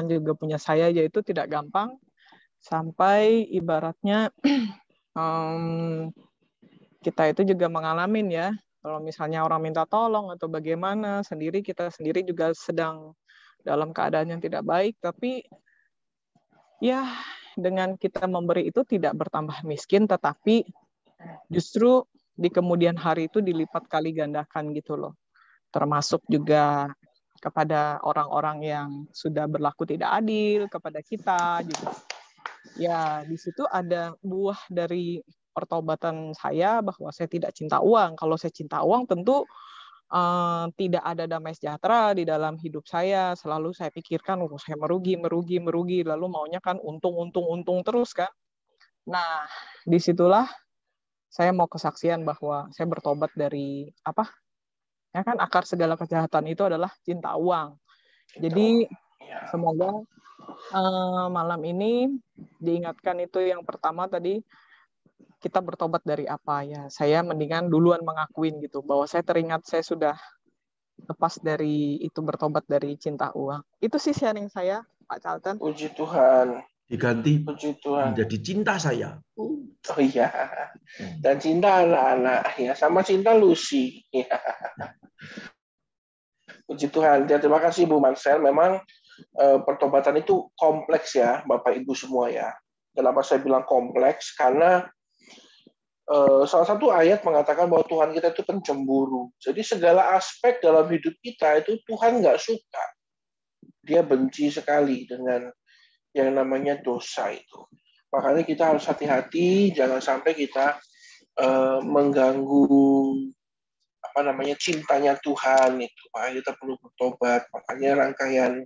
juga punya saya, yaitu tidak gampang sampai ibaratnya kita itu juga mengalamin ya, kalau misalnya orang minta tolong atau bagaimana, kita sendiri juga sedang dalam keadaan yang tidak baik, tapi ya dengan kita memberi itu tidak bertambah miskin, tetapi justru di kemudian hari itu dilipat kali gandakan gitu loh. Termasuk juga kepada orang-orang yang sudah berlaku tidak adil kepada kita juga. Ya, di situ ada buah dari pertobatan saya bahwa saya tidak cinta uang. Kalau saya cinta uang tentu tidak ada damai sejahtera di dalam hidup saya. Selalu saya pikirkan, saya merugi, lalu maunya kan untung terus kan. Nah, disitulah saya mau kesaksian bahwa saya bertobat dari ya kan akar segala kejahatan itu adalah cinta uang. Jadi semoga malam ini diingatkan itu yang pertama tadi, kita bertobat dari apa ya. Saya mendingan duluan mengakuin gitu bahwa saya teringat saya sudah lepas dari itu, bertobat dari cinta uang. Itu sih sharing saya, Pak Charlton. Puji Tuhan. Diganti Puji Tuhan. menjadi cinta saya. Oh iya. Dan cinta anak-anak ya, sama cinta Lucy. Ya. Puji Tuhan. Ya, terima kasih Bu Marcel. Memang pertobatan itu kompleks ya, Bapak Ibu semua ya. Kenapa saya bilang kompleks? Karena salah satu ayat mengatakan bahwa Tuhan kita itu pencemburu. Jadi segala aspek dalam hidup kita itu Tuhan nggak suka. Dia benci sekali dengan yang namanya dosa itu. Makanya kita harus hati-hati, jangan sampai kita mengganggu cintanya Tuhan itu. Makanya kita perlu bertobat. Makanya rangkaian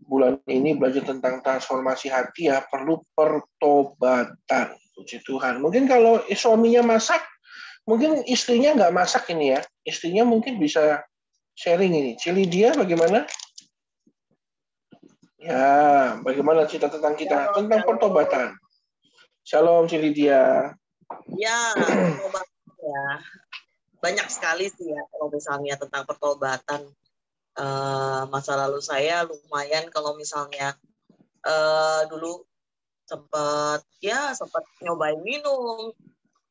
bulan ini belajar tentang transformasi hati ya, perlu pertobatan. Puji Tuhan. Mungkin kalau suaminya masak, mungkin istrinya nggak masak ini ya. Istrinya mungkin bisa sharing ini. Cili dia bagaimana? Ya, bagaimana cerita tentang kita? Tentang pertobatan. Shalom, Cili dia. Ya, pertobatan ya. Banyak sekali sih ya kalau misalnya tentang pertobatan. Masa lalu saya lumayan kalau misalnya dulu sempat nyobain minum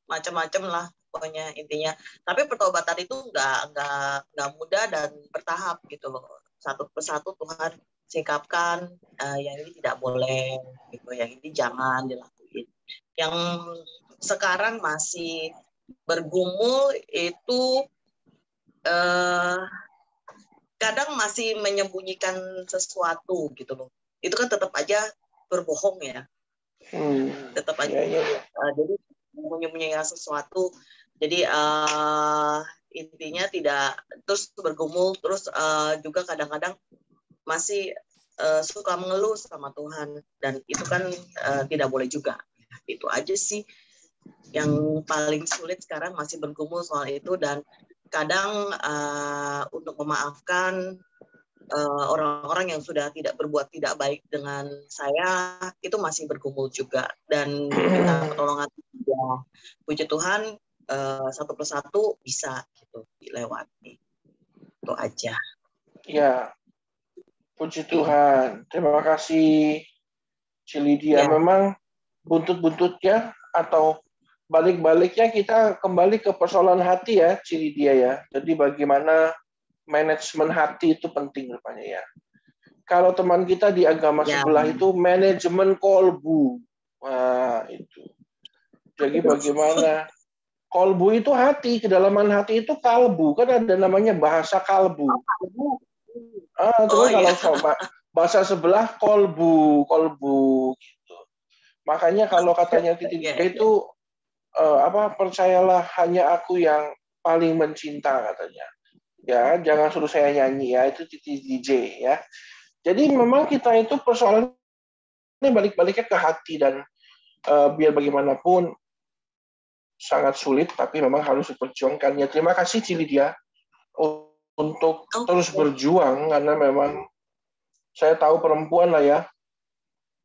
macam-macam lah pokoknya intinya. Tapi pertobatan itu nggak mudah dan bertahap gitu loh. Satu persatu Tuhan singkapkan yang ini tidak boleh gitu, yang ini jangan dilakuin. Yang sekarang masih bergumul itu kadang masih menyembunyikan sesuatu gitu loh. Itu kan tetap aja berbohong ya. Tetap aja. Jadi menyembunyikan sesuatu. Jadi intinya tidak terus bergumul, terus juga kadang-kadang masih suka mengeluh sama Tuhan, dan itu kan tidak boleh juga. Itu aja sih yang paling sulit sekarang, masih bergumul soal itu, dan kadang untuk memaafkan orang-orang yang sudah tidak berbuat tidak baik dengan saya itu masih bergumul juga, dan minta pertolongan. Puji Tuhan satu persatu bisa gitu dilewati. Itu aja. Ya, puji Tuhan. Terima kasih Cilidia. Ya. Memang buntut-buntutnya atau balik-baliknya kita kembali ke persoalan hati ya, Cilidia ya. Jadi bagaimana manajemen hati itu penting rupanya ya. Kalau teman kita di agama sebelah itu manajemen kolbu. Wah, itu. Jadi bagaimana kolbu itu hati, kedalaman hati itu kalbu. Kan ada namanya bahasa kalbu. Terus kalau sobat bahasa sebelah kolbu gitu. Makanya kalau katanya titik itu percayalah hanya aku yang paling mencinta katanya. Ya, jangan suruh saya nyanyi ya, itu titik DJ ya. Jadi memang kita itu persoalannya balik-baliknya ke hati, dan biar bagaimanapun sangat sulit, tapi memang harus diperjuangkan. Ya, terima kasih Cilidia untuk terus berjuang, karena memang saya tahu perempuan lah ya.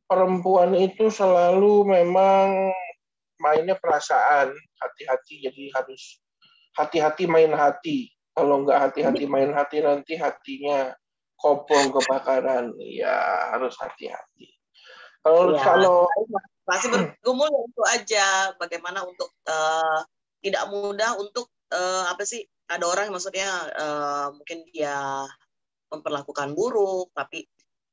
Perempuan itu selalu memang mainnya perasaan, hati-hati, jadi harus hati-hati main hati. Kalau nggak hati-hati main hati, nanti hatinya kopong kebakaran. Ya, harus hati-hati. Kalau masih bergumul itu aja, bagaimana untuk tidak mudah untuk apa sih, ada orang maksudnya mungkin dia memperlakukan buruk, tapi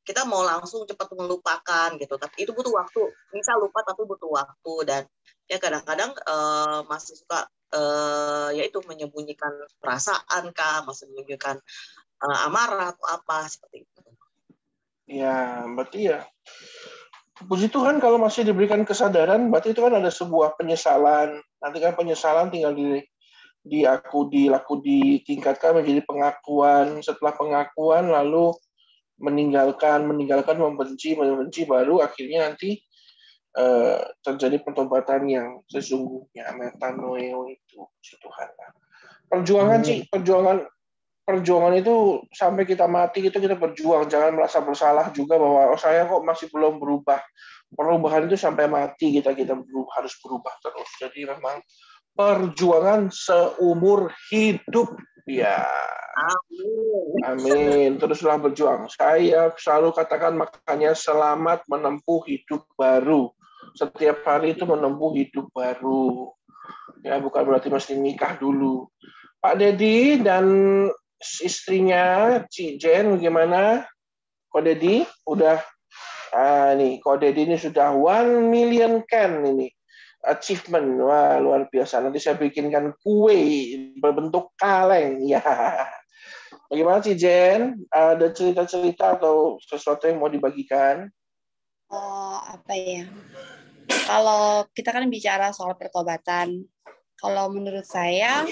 kita mau langsung cepat melupakan gitu, tapi itu butuh waktu. Bisa lupa tapi butuh waktu, dan ya kadang-kadang masih suka yaitu menyembunyikan perasaan kah, masih menyembunyikan amarah atau apa seperti itu. Ya, berarti ya puji Tuhan kalau masih diberikan kesadaran, berarti itu kan ada sebuah penyesalan. Nanti kan penyesalan tinggal ditingkatkan menjadi pengakuan. Setelah pengakuan lalu meninggalkan, membenci, baru akhirnya nanti terjadi pertobatan yang sesungguhnya, metanoeo itu, puji Tuhan. Perjuangan sih, perjuangan itu sampai kita mati itu kita berjuang, jangan merasa bersalah juga bahwa saya kok masih belum berubah. Perubahan itu sampai mati kita harus berubah terus. Jadi memang perjuangan seumur hidup. Ya. Amin. Teruslah berjuang. Saya selalu katakan makanya selamat menempuh hidup baru. Setiap hari itu menempuh hidup baru. Ya, bukan berarti mesti nikah dulu. Pak Dedi dan istrinya Ci Jen bagaimana? Ko Dedi udah nih, Ko Dedi ini sudah 1 million can ini achievement. Wah, luar biasa. Nanti saya bikinkan kue berbentuk kaleng. Ya. Bagaimana Ci Jen? Ada cerita-cerita atau sesuatu yang mau dibagikan? Apa ya? Kalau kita kan bicara soal pertobatan, kalau menurut saya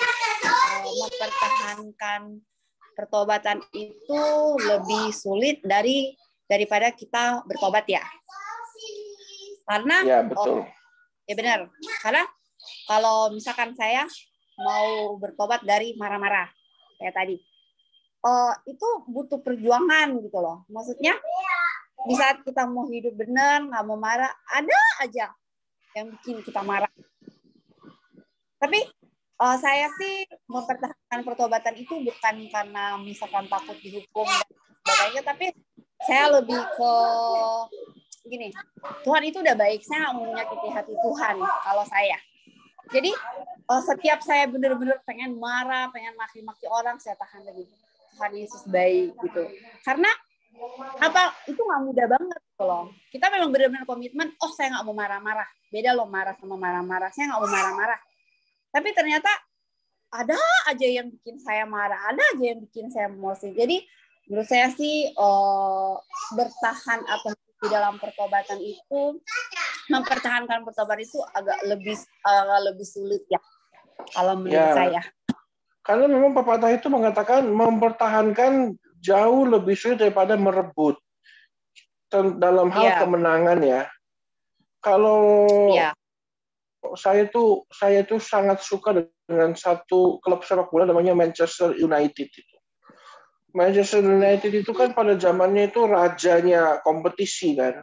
mempertahankan pertobatan itu lebih sulit daripada kita bertobat ya. Karena ya betul. Ya benar. Karena kalau misalkan saya mau bertobat dari marah-marah kayak tadi, itu butuh perjuangan gitu loh. Maksudnya di saat kita mau hidup benar, nggak mau marah, ada aja yang bikin kita marah. Tapi saya sih mempertahankan pertobatan itu bukan karena misalkan takut dihukum dan sebagainya, tapi saya lebih ke gini, Tuhan itu udah baik, saya nggak mau menyakiti hati Tuhan kalau saya. Jadi setiap saya benar-benar pengen marah, pengen maki-maki orang, saya tahan lagi. Tuhan Yesus baik gitu. Karena apa, itu nggak mudah banget gitu loh. Kita memang benar-benar komitmen, saya nggak mau marah-marah. Beda loh marah sama marah-marah. Saya nggak mau marah-marah. Tapi ternyata ada aja yang bikin saya marah, ada aja yang bikin saya emosi. Jadi menurut saya sih bertahan atau di dalam pertobatan itu, mempertahankan pertobatan itu agak lebih sulit ya kalau menurut saya. Karena memang pepatah itu mengatakan mempertahankan jauh lebih sulit daripada merebut dalam hal kemenangan ya. Kalau saya tuh sangat suka dengan satu klub sepak bola namanya Manchester United itu. Manchester United itu kan pada zamannya itu rajanya kompetisi kan.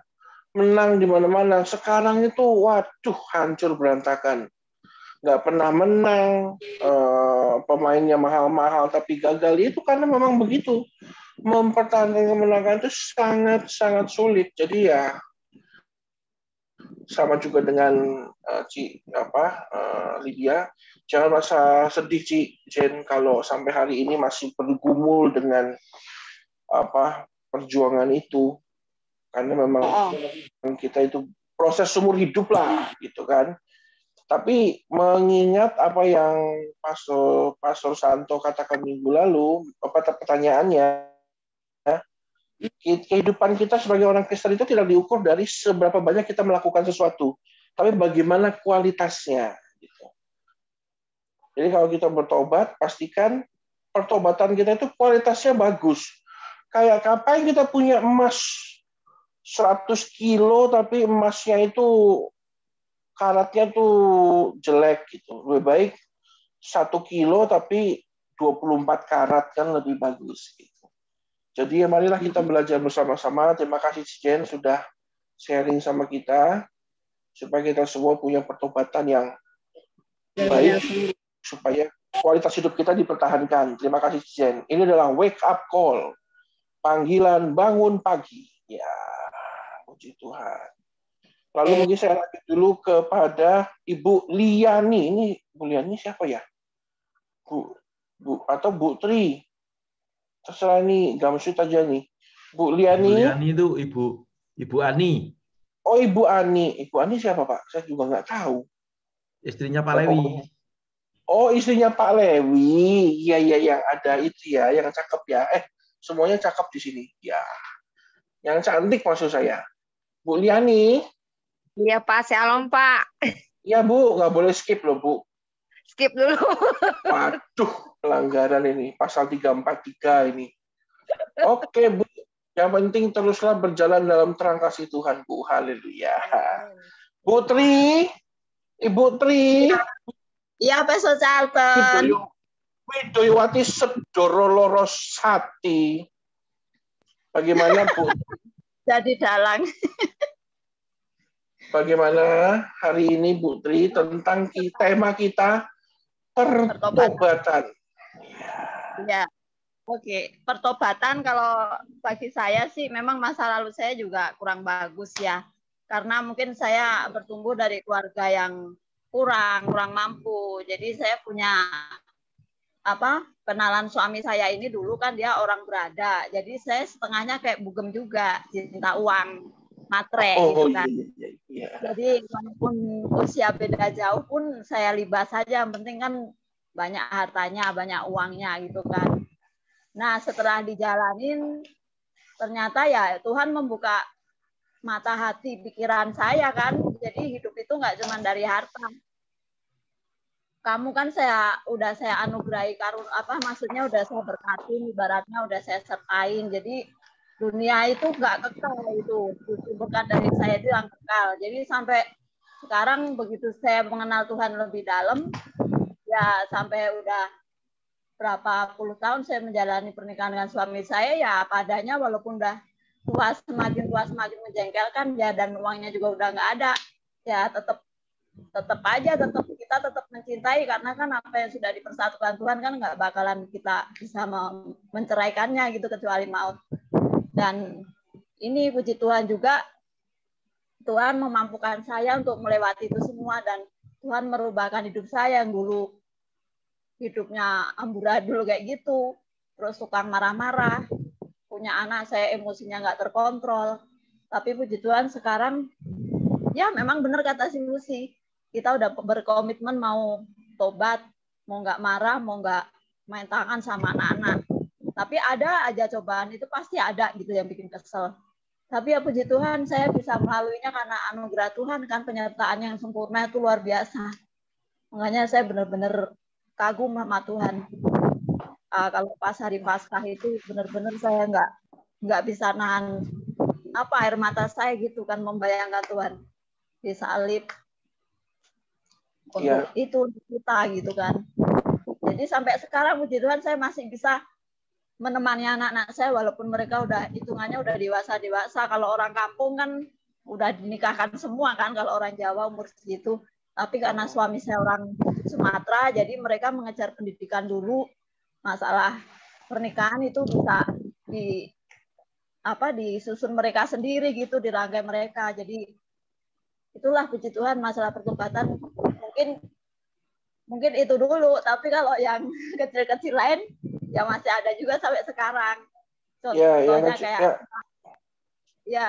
Menang di mana-mana. Sekarang itu waduh hancur berantakan. Nggak pernah menang, pemainnya mahal-mahal tapi gagal. Itu karena memang begitu. Mempertahankan kemenangan itu sangat-sangat sulit. Jadi ya sama juga dengan Lydia. Jangan merasa sedih Jen kalau sampai hari ini masih bergumul dengan perjuangan itu, karena memang kita itu proses seumur hidup lah gitu kan. Tapi mengingat apa yang Pastor Santo katakan minggu lalu, pertanyaannya, kehidupan kita sebagai orang Kristen itu tidak diukur dari seberapa banyak kita melakukan sesuatu, tapi bagaimana kualitasnya. Gitu. Jadi kalau kita bertobat, pastikan pertobatan kita itu kualitasnya bagus. Kayak kapan kita punya emas 100 kilo, tapi emasnya itu karatnya tuh jelek gitu. Lebih baik 1 kilo tapi 24 karat kan lebih bagus gitu. Jadi ya marilah kita belajar bersama-sama. Terima kasih Jen sudah sharing sama kita supaya kita semua punya pertobatan yang baik supaya kualitas hidup kita dipertahankan. Terima kasih Jen. Ini adalah wake up call. Panggilan bangun pagi. Ya, puji Tuhan. Lalu mungkin saya lanjut dulu kepada Ibu Liani. Ini Bu Liani siapa ya? Bu atau Bu Tri? Terserah nih, gamsut aja nih. Bu Liani. Bu Liani itu Ibu Ani. Oh, Ibu Ani. Ibu Ani siapa, Pak? Saya juga nggak tahu. Istrinya Pak Lewi. Oh, istrinya Pak Lewi. Iya, yang ada itu ya, yang cakep ya. Semuanya cakep di sini. Ya. Yang cantik maksud saya. Bu Liani. Iya Pak, shalom Pak. Iya Bu, nggak boleh skip loh Bu. Skip dulu. Waduh, pelanggaran ini. Pasal 343 ini. Oke Bu, yang penting teruslah berjalan dalam terang kasih Tuhan Bu. Haleluya. Bu Tri, Ibu Tri. Iya, Pastor Charlton. Widoyowati Sedorolorosati. Bagaimana Bu? Jadi dalang. Bagaimana hari ini Bu Tri tentang tema kita pertobatan. Ya, oke. Pertobatan kalau bagi saya sih memang masa lalu saya juga kurang bagus ya. Karena mungkin saya bertumbuh dari keluarga yang kurang mampu. Jadi saya punya kenalan suami saya ini dulu kan dia orang berada. Jadi saya setengahnya kayak bugem juga, cinta uang, matre gitu kan. Iya. Jadi walaupun usia beda jauh pun saya libas saja, yang penting kan banyak hartanya, banyak uangnya gitu kan. Nah, setelah dijalanin ternyata ya Tuhan membuka mata hati pikiran saya kan. Jadi hidup itu nggak cuma dari harta. Kamu kan udah saya anugerahi maksudnya udah saya berkatin, ibaratnya udah saya sertain. Jadi dunia itu nggak kekal itu berkat dari saya itu yang kekal. Jadi sampai sekarang begitu saya mengenal Tuhan lebih dalam, ya sampai udah berapa puluh tahun saya menjalani pernikahan dengan suami saya ya padanya, walaupun udah semakin tua semakin menjengkelkan ya, dan uangnya juga udah nggak ada, ya tetap kita tetap mencintai, karena kan apa yang sudah dipersatukan Tuhan kan nggak bakalan kita bisa menceraikannya gitu kecuali maut. Dan ini puji Tuhan juga, Tuhan memampukan saya untuk melewati itu semua, dan Tuhan merubahkan hidup saya yang dulu hidupnya amburadul kayak gitu, terus tukang marah-marah, punya anak saya emosinya nggak terkontrol. Tapi puji Tuhan sekarang ya memang benar kata si Lucy, kita udah berkomitmen mau tobat, mau nggak marah, mau nggak main tangan sama anak-anak. Tapi ada aja cobaan, itu pasti ada gitu yang bikin kesel. Tapi ya puji Tuhan saya bisa melaluinya karena anugerah Tuhan kan, penyertaan yang sempurna itu luar biasa. Makanya saya benar-benar kagum sama Tuhan. Kalau pas hari Paskah itu benar-benar saya nggak bisa nahan air mata saya gitu kan, membayangkan Tuhan disalib untuk itu untuk kita gitu kan. Jadi sampai sekarang puji Tuhan saya masih bisa menemani anak-anak saya walaupun mereka udah hitungannya udah dewasa. Kalau orang kampung kan udah dinikahkan semua kan, kalau orang Jawa umur segitu. Tapi karena suami saya orang Sumatera, jadi mereka mengejar pendidikan dulu. Masalah pernikahan itu bisa disusun mereka sendiri gitu, dirangkai mereka. Jadi itulah puji Tuhan masalah pertobatan mungkin itu dulu. Tapi kalau yang kecil-kecil lain ya masih ada juga sampai sekarang. Contohnya kayak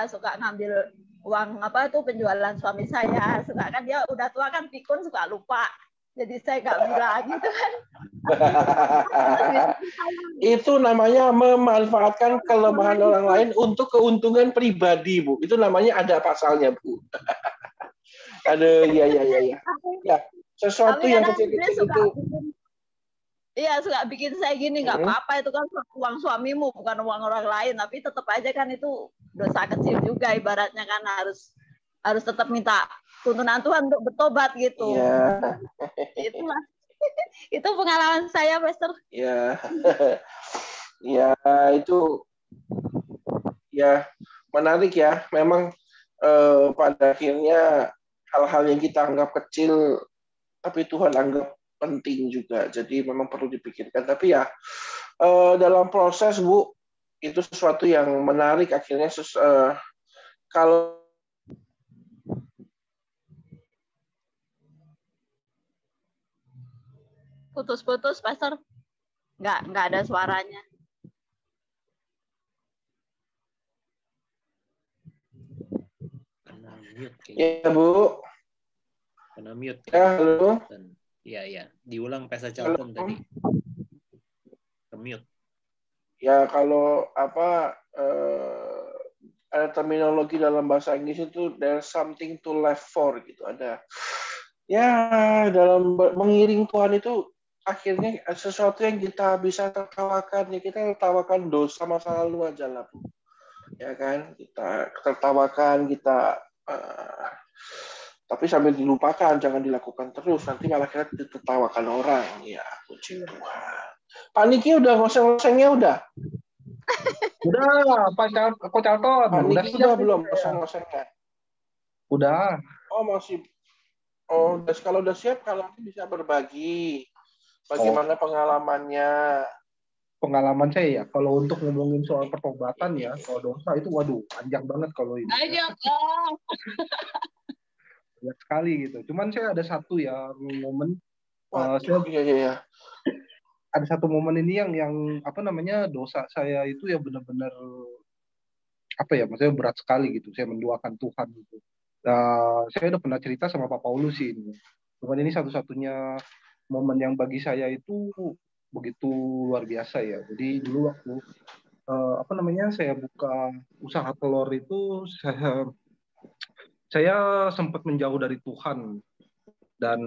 suka ngambil uang penjualan suami saya, suka kan dia udah tua kan pikun, suka lupa. Jadi saya nggak bilang gitu kan. Itu namanya memanfaatkan kelemahan orang lain untuk keuntungan pribadi, Bu. Itu namanya ada pasalnya, Bu. Aduh, ya. Sesuatu yang kecil-kecil itu. Iya, suka bikin saya gini, nggak apa-apa, itu kan uang suamimu, bukan uang orang lain. Tapi tetap aja kan itu dosa kecil juga, ibaratnya kan harus tetap minta tuntunan Tuhan untuk bertobat gitu. Yeah. Itulah. Itu pengalaman saya, Pastor. Ya, ya itu ya menarik ya. Memang pada akhirnya hal-hal yang kita anggap kecil, tapi Tuhan anggap penting juga. Jadi memang perlu dipikirkan. Tapi ya dalam proses, Bu, itu sesuatu yang menarik. Akhirnya kalau Putus-putus, Pastor. Nggak ada suaranya. Kena mute ya, Bu. Kena mute. Ya, halo. Ya. Diulang Pastor Charlton tadi. Mute. Ya, kalau ada terminologi dalam bahasa Inggris itu there's something to live for gitu. Ada ya dalam mengiring Tuhan itu akhirnya sesuatu yang kita bisa tertawakan, ya kita tertawakan dosa masa lalu aja lah, Bu. Ya kan, kita tertawakan, kita tapi sambil dilupakan, jangan dilakukan terus, nanti malah kita ditertawakan orang. Ya, puji Tuhan. Pak Niki udah ngoseng-ngosengnya udah? Udah, Pak Charlton. Pak Niki udah belum ngoseng-ngosengnya? Udah. Oh, masih. Oh, kalau udah siap, kalau nanti bisa berbagi. Bagaimana pengalamannya? Pengalaman saya ya, kalau untuk ngomongin soal pertobatan ya, soal dosa itu, waduh, panjang banget kalau ini. Ayo, banyak sekali gitu. Cuman saya ada satu ya momen. Iya. Ada satu momen ini yang apa namanya, dosa saya itu ya benar-benar maksudnya berat sekali gitu. Saya menduakan Tuhan gitu. Saya udah pernah cerita sama Pak Paulus sih ini. Cuman ini satu-satunya momen yang bagi saya itu begitu luar biasa ya. Jadi dulu waktu saya buka usaha telur itu, saya sempat menjauh dari Tuhan dan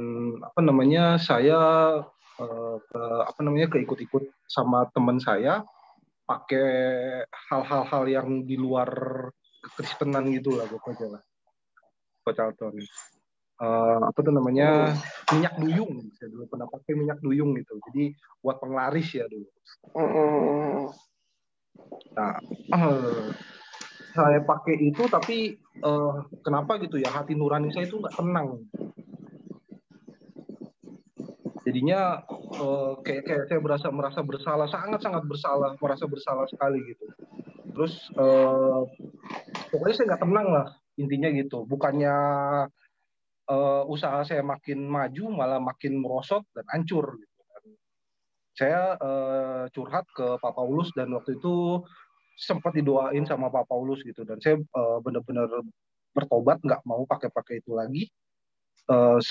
saya keikut-ikut sama teman saya pakai hal-hal yang di luar kekristenan gitu lah pokoknya lah. Pak Charlton. Minyak duyung. Saya dulu pernah pakai minyak duyung gitu. Jadi buat penglaris ya dulu. Nah, saya pakai itu tapi kenapa gitu ya, hati nurani saya itu nggak tenang. Jadinya kayak saya merasa bersalah, sangat merasa bersalah sekali gitu. Terus pokoknya saya nggak tenang lah intinya gitu. Bukannya usaha saya makin maju, malah makin merosot dan hancur. Gitu. Saya curhat ke Pak Paulus dan waktu itu sempat didoain sama Pak Paulus gitu. Dan saya benar-benar bertobat, nggak mau pakai itu lagi. Pas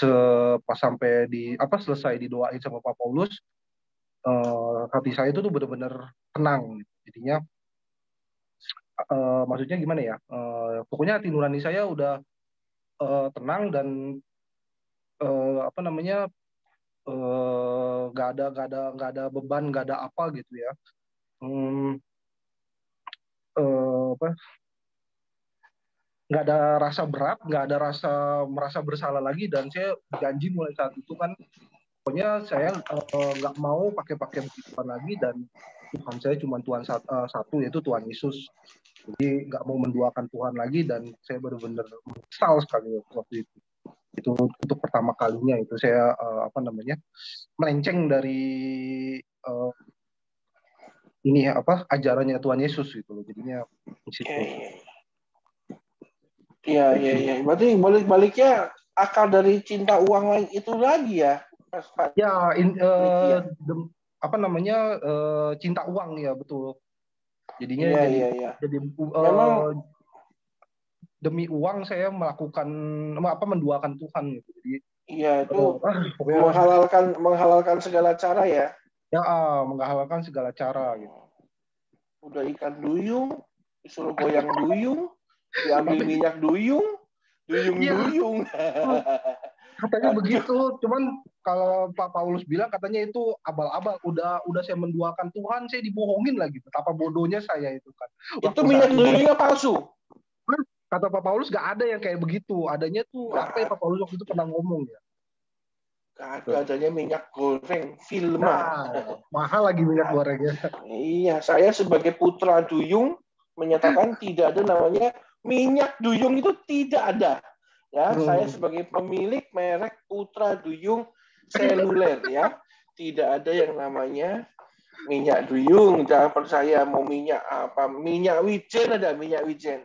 sampai selesai didoain sama Pak Paulus, hati saya itu tuh benar-benar tenang. Jadinya maksudnya gimana ya? Pokoknya hati nurani saya udah tenang dan nggak ada beban, nggak ada apa gitu ya. Nggak ada rasa berat, nggak ada rasa merasa bersalah lagi, dan saya janji mulai saat itu kan, pokoknya saya nggak mau pakai begituan lagi, dan Tuhan saya cuma Tuhan satu, yaitu Tuhan Yesus. Jadi nggak mau menduakan Tuhan lagi, dan saya benar-benar menyesal sekali waktu itu. Itu untuk pertama kalinya itu saya melenceng dari ajarannya Tuhan Yesus gitu loh. Jadinya di situ. Iya. Berarti balik-baliknya akal dari cinta uang lain itu lagi ya, Pak? Ya, cinta uang ya, betul. Jadinya jadi memang demi uang saya menduakan Tuhan gitu. Jadi itu menghalalkan segala cara ya. Ya, menghalalkan segala cara gitu. Udah ikan duyung, disuruh goyang duyung, diambil minyak duyung. Katanya begitu, cuman kalau Pak Paulus bilang katanya itu abal-abal, udah saya menduakan Tuhan, saya dibohongin lagi. Betapa bodohnya saya itu kan. Itu minyak duyungnya palsu. Kata Pak Paulus nggak ada yang kayak begitu. Adanya tuh apa yang Pak Paulus waktu itu pernah ngomong ya. adanya minyak goreng Vilma. Nah, mahal lagi minyak gorengnya. Iya, saya sebagai putra duyung menyatakan tidak ada namanya minyak duyung, itu tidak ada. Ya, saya sebagai pemilik merek Putra Duyung Seluler, ya, tidak ada yang namanya minyak duyung. Jangan percaya mau minyak apa, minyak wijen ada, minyak wijen.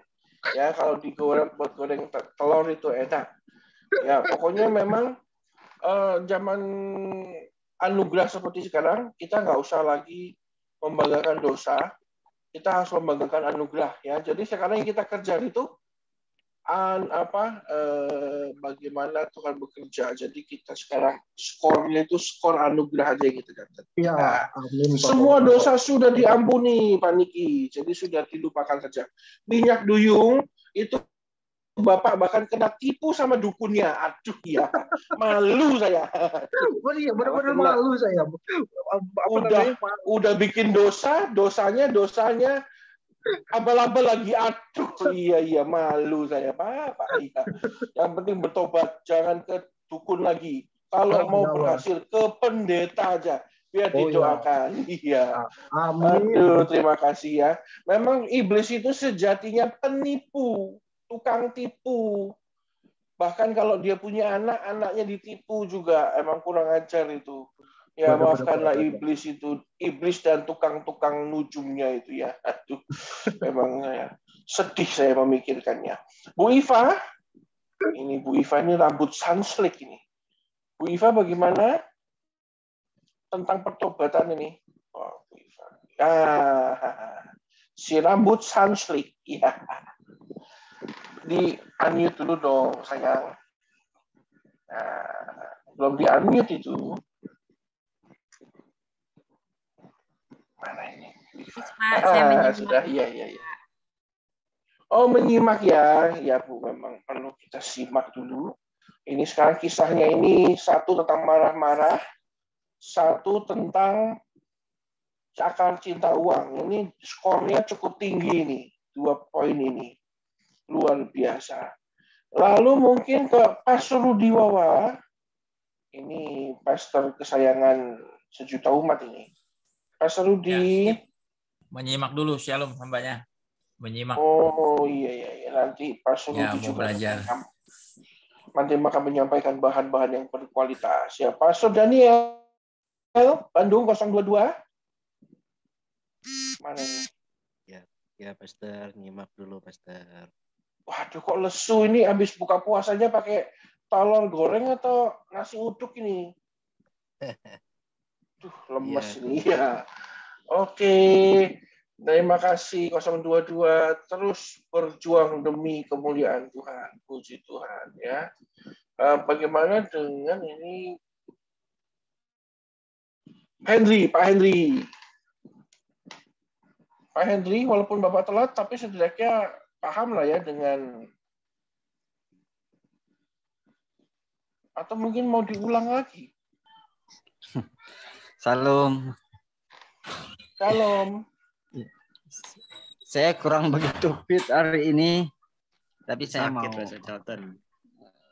Ya, kalau digoreng buat goreng telur itu enak. Ya, pokoknya memang zaman anugerah seperti sekarang, kita nggak usah lagi membanggakan dosa, kita harus membanggakan anugerah, ya. Jadi sekarang yang kita kerjakan itu bagaimana Tuhan bekerja. Jadi kita sekarang skornya itu skor anugerah aja gitu kan. Ya, amin. Semua dosa sudah diampuni, Pak Niki. Jadi sudah dilupakan saja. Minyak duyung itu Bapak bahkan kena tipu sama dukunnya. Aduh ya, malu saya. Iya, benar-benar malu saya. Udah bikin dosanya abal-abal lagi. Aduh, iya malu saya, Pak. Iya. Yang penting bertobat, jangan ke dukun lagi. Kalau mau berhasil ke pendeta aja, biar didoakan. Iya. Amin. Aduh, terima kasih ya. Memang iblis itu sejatinya penipu, tukang tipu. Bahkan kalau dia punya anak, anaknya ditipu juga. Emang kurang ajar itu. Ya, maafkanlah iblis itu, iblis dan tukang-tukang nujumnya itu ya. Aduh, memang ya, sedih saya memikirkannya. Bu Iva, ini Bu Iva ini rambut sunslick ini. Bu Iva bagaimana tentang pertobatan ini? Oh, Bu Iva. Si rambut sunslick, ya. Di unmute dulu dong, sayang. Belum di unmute itu. Mana ini? Sudah, iya. Oh, menyimak ya. Ya, Bu, memang perlu kita simak dulu. Ini sekarang kisahnya ini, satu tentang marah-marah, satu tentang akar cinta uang. Ini skornya cukup tinggi nih, 2 poin ini. Luar biasa. Lalu mungkin ke Pastor Rudi Wawa. Ini pastor kesayangan sejuta umat ini. Pastor Rudi. Ya, menyimak dulu, shalom hambanya. Menyimak. Oh iya. Nanti Pastor Rudi mau juga belajar. Nanti akan menyampaikan bahan-bahan yang berkualitas. Ya, Pastor Daniel, Bandung 022. Mana ini? Ya, Pastor, nyimak dulu, Pastor. Waduh, kok lesu ini habis buka puasanya pakai telur goreng atau nasi uduk ini? Duh, lemes ini ya. Oke, terima kasih 022. Terus berjuang demi kemuliaan Tuhan. Puji Tuhan ya. Bagaimana dengan ini Pak Henry, walaupun Bapak telat, tapi setidaknya paham lah ya dengan, atau mungkin mau diulang lagi. Salam. Saya kurang begitu fit hari ini, tapi saya mau.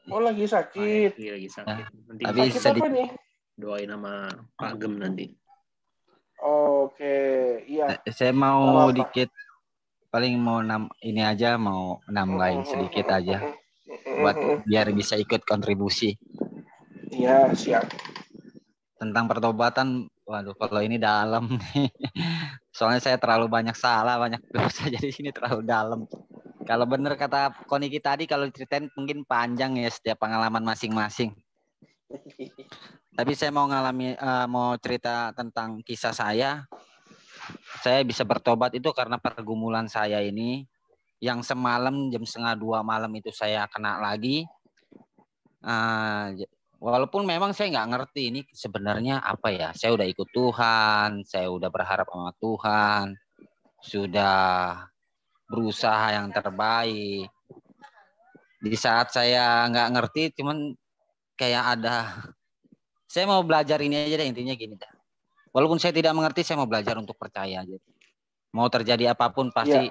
Oh, lagi sakit. Lagi sakit. Tapi sakit apa nih? Doain sama Pak Gem nanti. Oke, iya. Saya mau dikit, paling mau ini aja, mau nambahin sedikit aja, buat biar bisa ikut kontribusi. Iya, siap. Tentang pertobatan, waduh, kalau ini dalam nih. Soalnya saya terlalu banyak salah, banyak dosa, jadi sini terlalu dalam. Kalau bener kata Koniki tadi, kalau ceritain mungkin panjang ya setiap pengalaman masing-masing. Tapi saya mau cerita tentang kisah saya. Saya bisa bertobat itu karena pergumulan saya ini, yang semalam jam 1:30 malam itu saya kena lagi. Walaupun memang saya nggak ngerti ini sebenarnya apa ya. Saya udah ikut Tuhan, saya udah berharap sama Tuhan, sudah berusaha yang terbaik. Di saat saya nggak ngerti, cuman kayak ada, saya mau belajar ini aja deh, intinya gini dah. Walaupun saya tidak mengerti, saya mau belajar untuk percaya aja. Mau terjadi apapun pasti,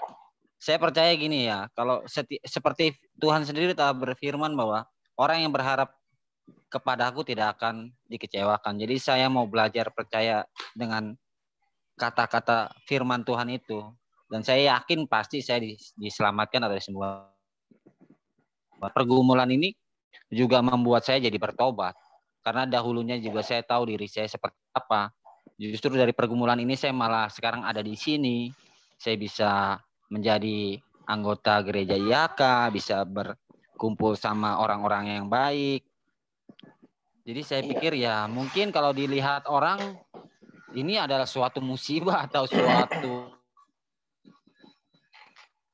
saya percaya gini ya. Kalau seperti Tuhan sendiri telah berfirman bahwa orang yang berharap kepadaku tidak akan dikecewakan. Jadi saya mau belajar percaya dengan kata-kata firman Tuhan itu. Dan saya yakin pasti saya diselamatkan dari semua. Pergumulan ini juga membuat saya jadi bertobat. Karena dahulunya juga saya tahu diri saya seperti apa. Justru dari pergumulan ini saya malah sekarang ada di sini. Saya bisa menjadi anggota gereja IAK, bisa berkumpul sama orang-orang yang baik. Jadi saya pikir ya mungkin kalau dilihat orang ini adalah suatu musibah atau suatu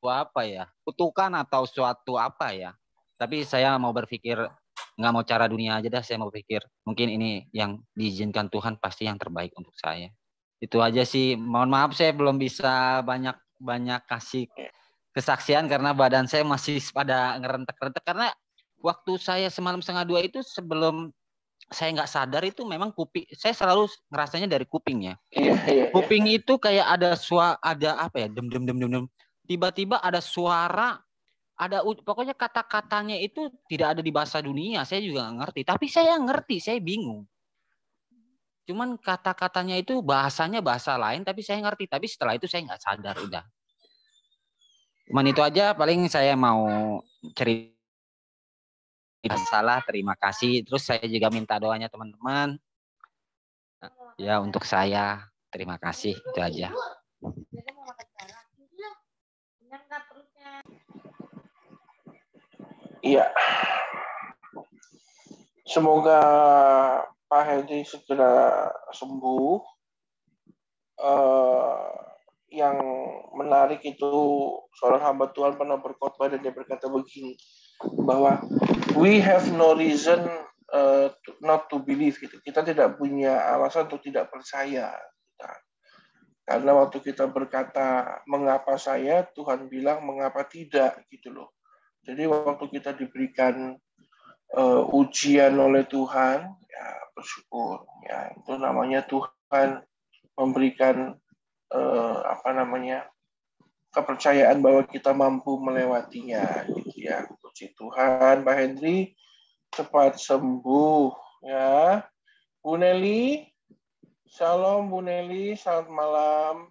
apa ya, kutukan atau suatu apa ya. Tapi saya mau berpikir nggak mau cara dunia aja dah, saya mau pikir mungkin ini yang diizinkan Tuhan pasti yang terbaik untuk saya. Itu aja sih. Mohon maaf saya belum bisa banyak kasih kesaksian karena badan saya masih pada ngerentek-rentek karena waktu saya semalam 1:30 itu sebelum saya nggak sadar itu memang kuping saya selalu ngerasanya dari kupingnya. Kuping itu kayak ada apa ya, dem. Tiba-tiba ada suara, pokoknya kata-katanya itu tidak ada di bahasa dunia. Saya juga nggak ngerti. Tapi saya ngerti, saya bingung. Cuman kata-katanya itu bahasanya bahasa lain, tapi saya ngerti. Tapi setelah itu saya nggak sadar udah. Cuman itu aja paling saya mau cerita. Salah, terima kasih. Terus saya juga minta doanya teman-teman. Ya untuk saya, terima kasih. Itu aja. Iya. Semoga Pak Hendy segera sembuh. Yang menarik itu seorang hamba Tuhan pernah berkhotbah dan dia berkata begini, bahwa we have no reason not to believe. Gitu. Kita tidak punya alasan untuk tidak percaya. Karena waktu kita berkata mengapa saya, Tuhan bilang mengapa tidak, gitu loh. Jadi waktu kita diberikan ujian oleh Tuhan, ya bersyukur. Ya itu namanya Tuhan memberikan kepercayaan bahwa kita mampu melewatinya, gitu ya. Puji Tuhan, Pak Henry cepat sembuh, ya. Bu Nelly, shalom Bu Nelly, selamat malam.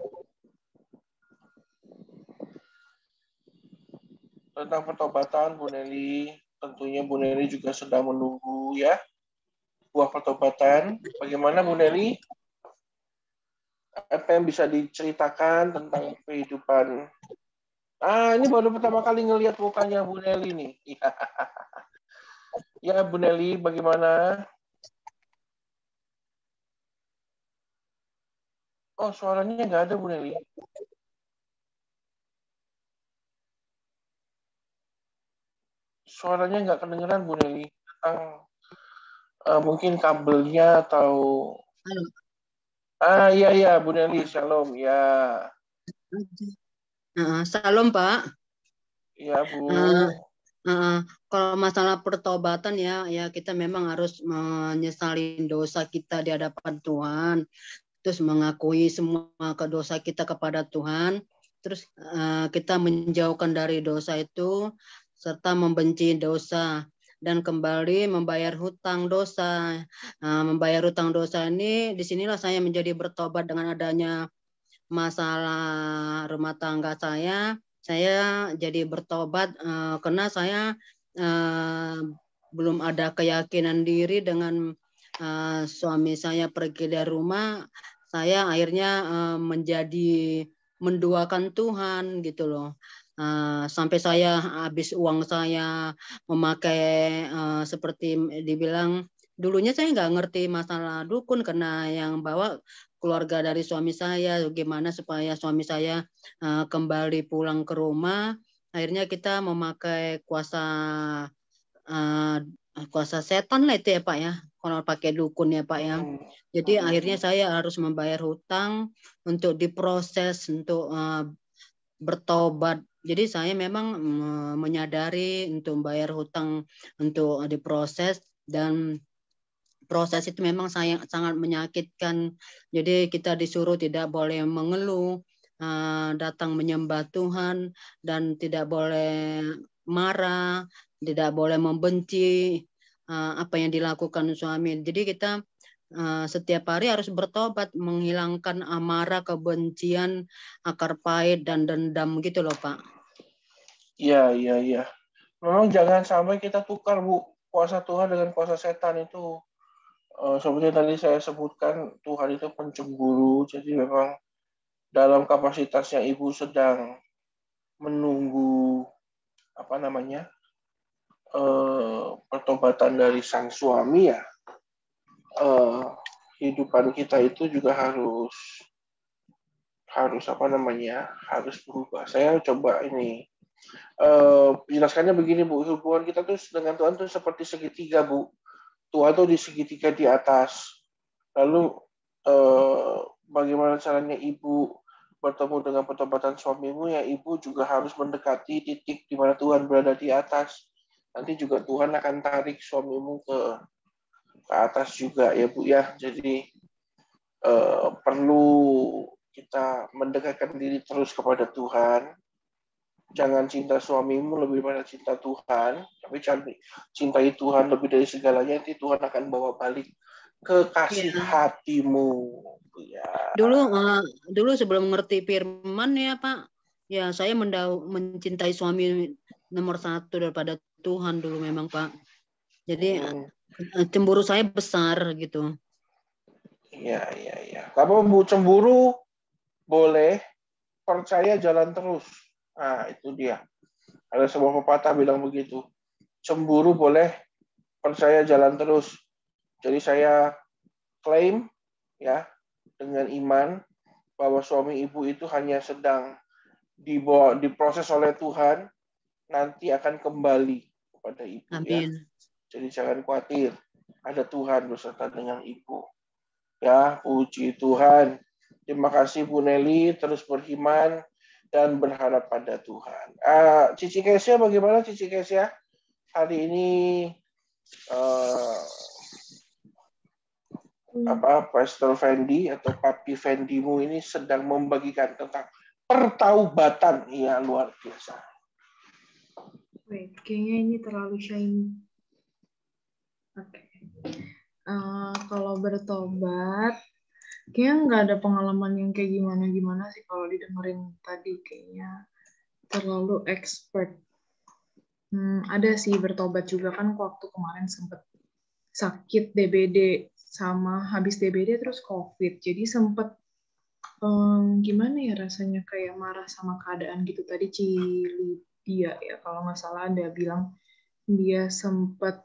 Tentang pertobatan Bu Nelly, tentunya Bu Nelly juga sedang menunggu ya buah pertobatan. Bagaimana Bu Nelly? Apa yang bisa diceritakan tentang kehidupan? Ini baru pertama kali ngelihat mukanya Bu Nelly nih. Ya Bu Nelly, bagaimana? Oh, suaranya nggak ada Bu Nelly. Suaranya nggak kedengeran Bu Nelly. Mungkin kabelnya atau... Iya Bu Nelly, shalom ya. Shalom Pak. Iya Bu. Kalau masalah pertobatan ya kita memang harus menyesali dosa kita di hadapan Tuhan, terus mengakui semua dosa kita kepada Tuhan, terus kita menjauhkan dari dosa itu serta membenci dosa dan kembali membayar hutang dosa. Membayar hutang dosa ini disinilah saya menjadi bertobat dengan adanya masalah rumah tangga saya jadi bertobat karena saya belum ada keyakinan diri dengan suami saya pergi dari rumah. Saya akhirnya menjadi menduakan Tuhan gitu loh. Sampai saya habis uang saya memakai seperti dibilang dulunya saya nggak ngerti masalah dukun karena yang bawa keluarga dari suami saya, gimana supaya suami saya kembali pulang ke rumah. Akhirnya kita memakai kuasa setan lah itu ya Pak ya, kalau pakai dukun ya Pak ya. Jadi akhirnya saya harus membayar hutang untuk diproses untuk bertobat. Jadi saya memang menyadari untuk membayar hutang untuk diproses, dan proses itu memang sangat menyakitkan. Jadi kita disuruh tidak boleh mengeluh, datang menyembah Tuhan, dan tidak boleh marah, tidak boleh membenci. apa yang dilakukan suami. Jadi kita setiap hari harus bertobat, menghilangkan amarah, kebencian, akar pahit dan dendam gitu loh, Pak. Iya. Memang jangan sampai kita tukar, Bu, kuasa Tuhan dengan kuasa setan itu. Seperti tadi saya sebutkan, Tuhan itu pencemburu, jadi memang dalam kapasitasnya Ibu sedang menunggu pertobatan dari sang suami ya. Kehidupan kita itu juga harus harus berubah. Saya coba ini jelaskannya begini, Bu. Hubungan kita tuh dengan Tuhan tuh seperti segitiga, Bu. Tuhan tuh di segitiga di atas. Lalu bagaimana caranya Ibu bertemu dengan pertobatan suamimu, ya Ibu juga harus mendekati titik di mana Tuhan berada di atas. Nanti juga Tuhan akan tarik suamimu ke atas juga ya Bu ya. Jadi perlu kita mendekatkan diri terus kepada Tuhan. Jangan cinta suamimu lebih daripada cinta Tuhan, tapi cintai Tuhan lebih dari segalanya, nanti Tuhan akan bawa balik kekasih hatimu. Ya. Dulu sebelum ngerti firman ya Pak, ya saya mencintai suami nomor 1 daripada Tuhan dulu memang Pak. Jadi cemburu saya besar gitu. Iya. Kamu mau cemburu boleh, percaya jalan terus. Nah, itu dia. Ada sebuah pepatah bilang begitu. Cemburu boleh, percaya jalan terus. Jadi saya klaim ya dengan iman bahwa suami ibu itu hanya sedang diproses oleh Tuhan, nanti akan kembali kepada ibu. Amin. Ya. Jadi jangan khawatir, ada Tuhan beserta dengan ibu. Ya, puji Tuhan. Terima kasih Bu Nelly, terus beriman dan berharap pada Tuhan. Cici Kesia, bagaimana Cici Kesia? Hari ini Pastor Fendi atau Papi Fendimu ini sedang membagikan tentang pertaubatan. Iya, luar biasa. Wait, kayaknya ini terlalu shiny. Oke. Kalau bertobat, kayaknya nggak ada pengalaman yang kayak gimana sih kalau didengerin tadi, kayaknya terlalu expert. Ada sih bertobat juga kan, waktu kemarin sempet sakit DBD, sama habis DBD terus COVID, jadi sempet gimana ya rasanya, kayak marah sama keadaan gitu. Tadi Cilia ya kalau nggak salah ada bilang dia sempet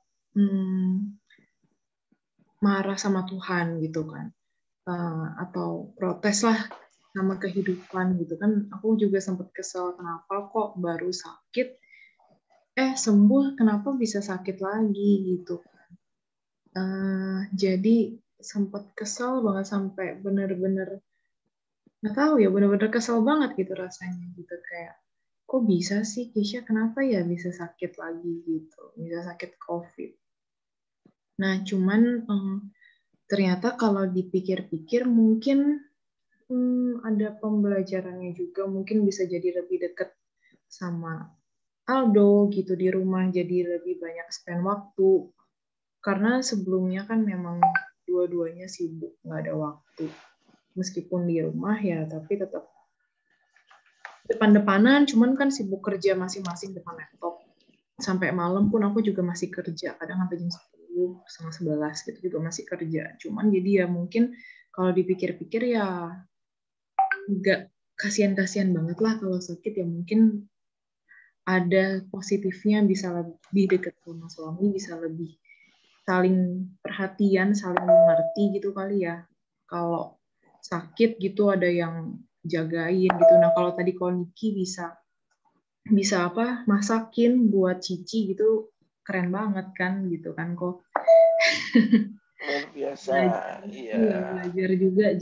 marah sama Tuhan gitu kan, atau protes lah sama kehidupan gitu kan. Aku juga sempat kesel, kenapa kok baru sakit sembuh, kenapa bisa sakit lagi gitu kan. Jadi sempat kesel banget, sampai bener-bener nggak tahu ya, bener-bener kesel banget gitu rasanya gitu, kayak kok bisa sih Keisha, kenapa ya bisa sakit lagi gitu, bisa sakit COVID. Nah cuman ternyata kalau dipikir-pikir mungkin ada pembelajarannya juga, mungkin bisa jadi lebih dekat sama Aldo gitu di rumah, jadi lebih banyak spend waktu, karena sebelumnya kan memang dua-duanya sibuk, nggak ada waktu, meskipun di rumah ya, tapi tetap depan-depanan, cuman kan sibuk kerja masing-masing depan laptop, sampai malam pun aku juga masih kerja, kadang sampai jam 10, setengah 11 gitu juga masih kerja. Cuman jadi ya mungkin kalau dipikir-pikir ya nggak, kasihan-kasihan banget lah kalau sakit, ya mungkin ada positifnya, bisa lebih dekat sama suami, bisa lebih saling perhatian, saling mengerti gitu kali ya. Kalau sakit gitu ada yang jagain gitu. Nah kalau tadi Niki bisa masakin buat Cici gitu, keren banget kan gitu kan kok. Luar biasa. Iya, belajar juga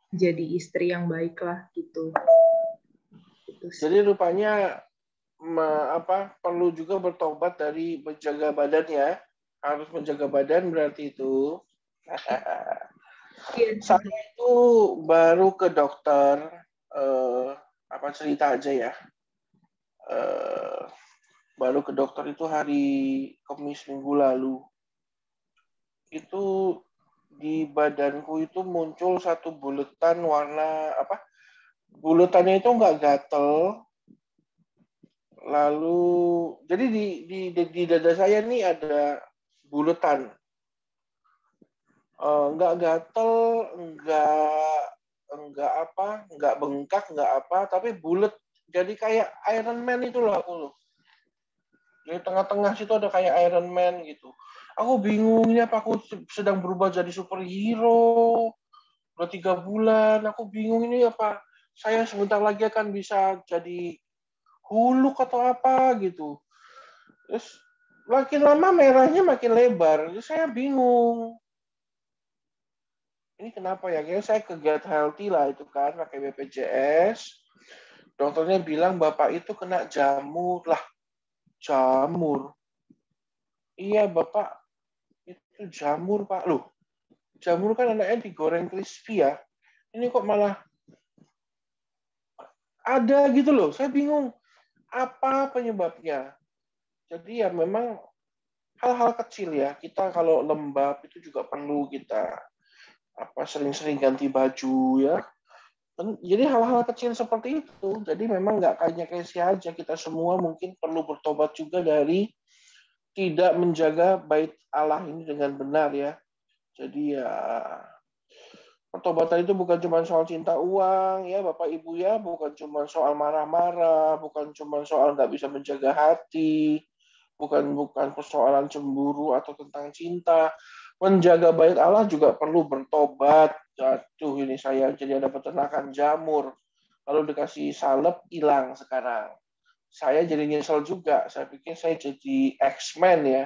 jadi istri yang baik lah gitu. Jadi rupanya perlu juga bertobat dari menjaga badan ya. Harus menjaga badan berarti itu. Saya itu baru ke dokter, cerita aja ya. Baru ke dokter itu hari Kamis minggu lalu. itu di badanku itu muncul satu buletan warna apa? Buletannya itu nggak gatel. Lalu jadi di dada saya nih ada buletan. Nggak gatel, nggak bengkak, nggak apa, tapi bulet. Jadi kayak Iron Man itu loh aku loh. Di tengah-tengah situ ada kayak Iron Man gitu. Aku bingung ini apa aku sedang berubah jadi superhero. Udah 3 bulan, aku bingung ini apa saya sebentar lagi akan bisa jadi Hulk atau apa gitu. Terus makin lama merahnya makin lebar. Jadi saya bingung. Ini kenapa ya? Kayaknya saya ke Get Healthy lah itu kan, pakai BPJS. Dokternya bilang Bapak itu kena jamur lah. Jamur. Iya Bapak, itu jamur Pak. Loh, jamur kan anaknya digoreng crispy ya. Ini kok malah ada gitu loh. Saya bingung. Apa penyebabnya? Jadi ya memang hal-hal kecil ya. Kita kalau lembab itu juga perlu kita sering-sering ganti baju ya. Jadi hal-hal kecil seperti itu. Jadi memang nggak hanya Kesia aja, kita semua mungkin perlu bertobat juga dari tidak menjaga bait Allah ini dengan benar ya. Jadi ya pertobatan itu bukan cuma soal cinta uang ya Bapak Ibu ya, bukan cuma soal marah-marah, bukan cuma soal nggak bisa menjaga hati, bukan persoalan cemburu atau tentang cinta. Menjaga bait Allah juga perlu bertobat. Jatuh ini saya jadi ada peternakan jamur. Lalu dikasih salep, hilang sekarang. Saya jadi nyesel juga. Saya pikir saya jadi X-Men ya.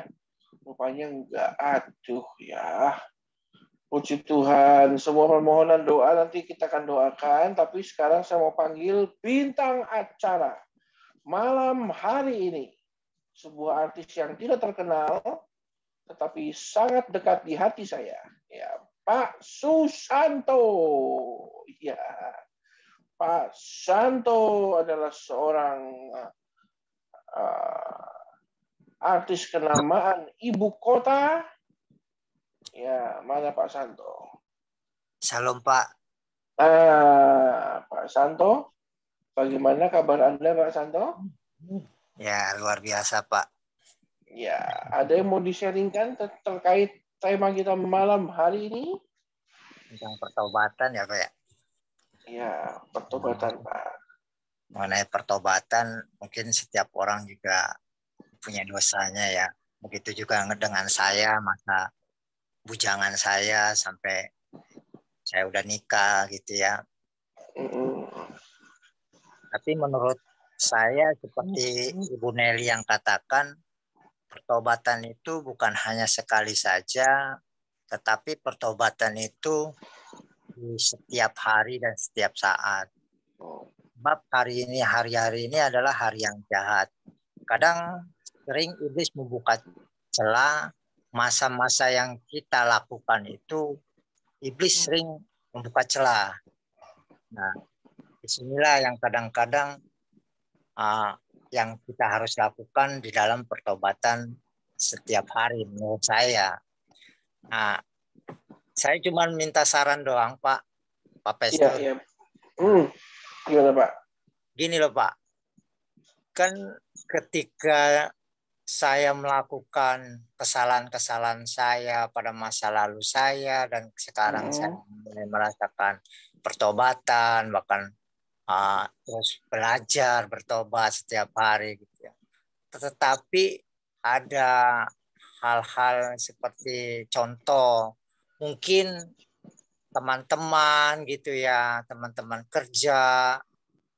Rupanya enggak. Aduh ya. Puji Tuhan. Semua permohonan doa nanti kita akan doakan. Tapi sekarang saya mau panggil bintang acara malam hari ini. Sebuah artis yang tidak terkenal, tetapi sangat dekat di hati saya. Ya, Pak Susanto. Ya, Pak Santo adalah seorang artis kenamaan ibu kota. Ya, mana Pak Santo? Shalom Pak. Pak Santo, bagaimana kabar Anda Pak Santo? Ya, luar biasa Pak. Ya, ada yang mau di-sharingkan terkait tema kita malam hari ini? Tentang pertobatan ya Pak ya? Ya, pertobatan Pak. Mengenai pertobatan, mungkin setiap orang juga punya dosanya ya. Begitu juga dengan saya, masa bujangan saya sampai saya udah nikah gitu ya. Tapi menurut saya seperti Ibu Nelly yang katakan, pertobatan itu bukan hanya sekali saja, tetapi pertobatan itu di setiap hari dan setiap saat. Sebab hari-hari ini adalah hari yang jahat. Kadang sering iblis membuka celah, masa-masa yang kita lakukan itu iblis sering membuka celah. Nah, disinilah yang kadang-kadang yang kita harus lakukan di dalam pertobatan setiap hari menurut saya. Nah, saya cuma minta saran doang Pak Pester. Iya. Gimana Pak? Gini loh Pak, kan ketika saya melakukan kesalahan-kesalahan saya pada masa lalu saya dan sekarang saya mulai merasakan pertobatan, bahkan terus belajar bertobat setiap hari gitu ya. Tetapi ada hal-hal seperti contoh mungkin teman-teman gitu ya, teman-teman kerja,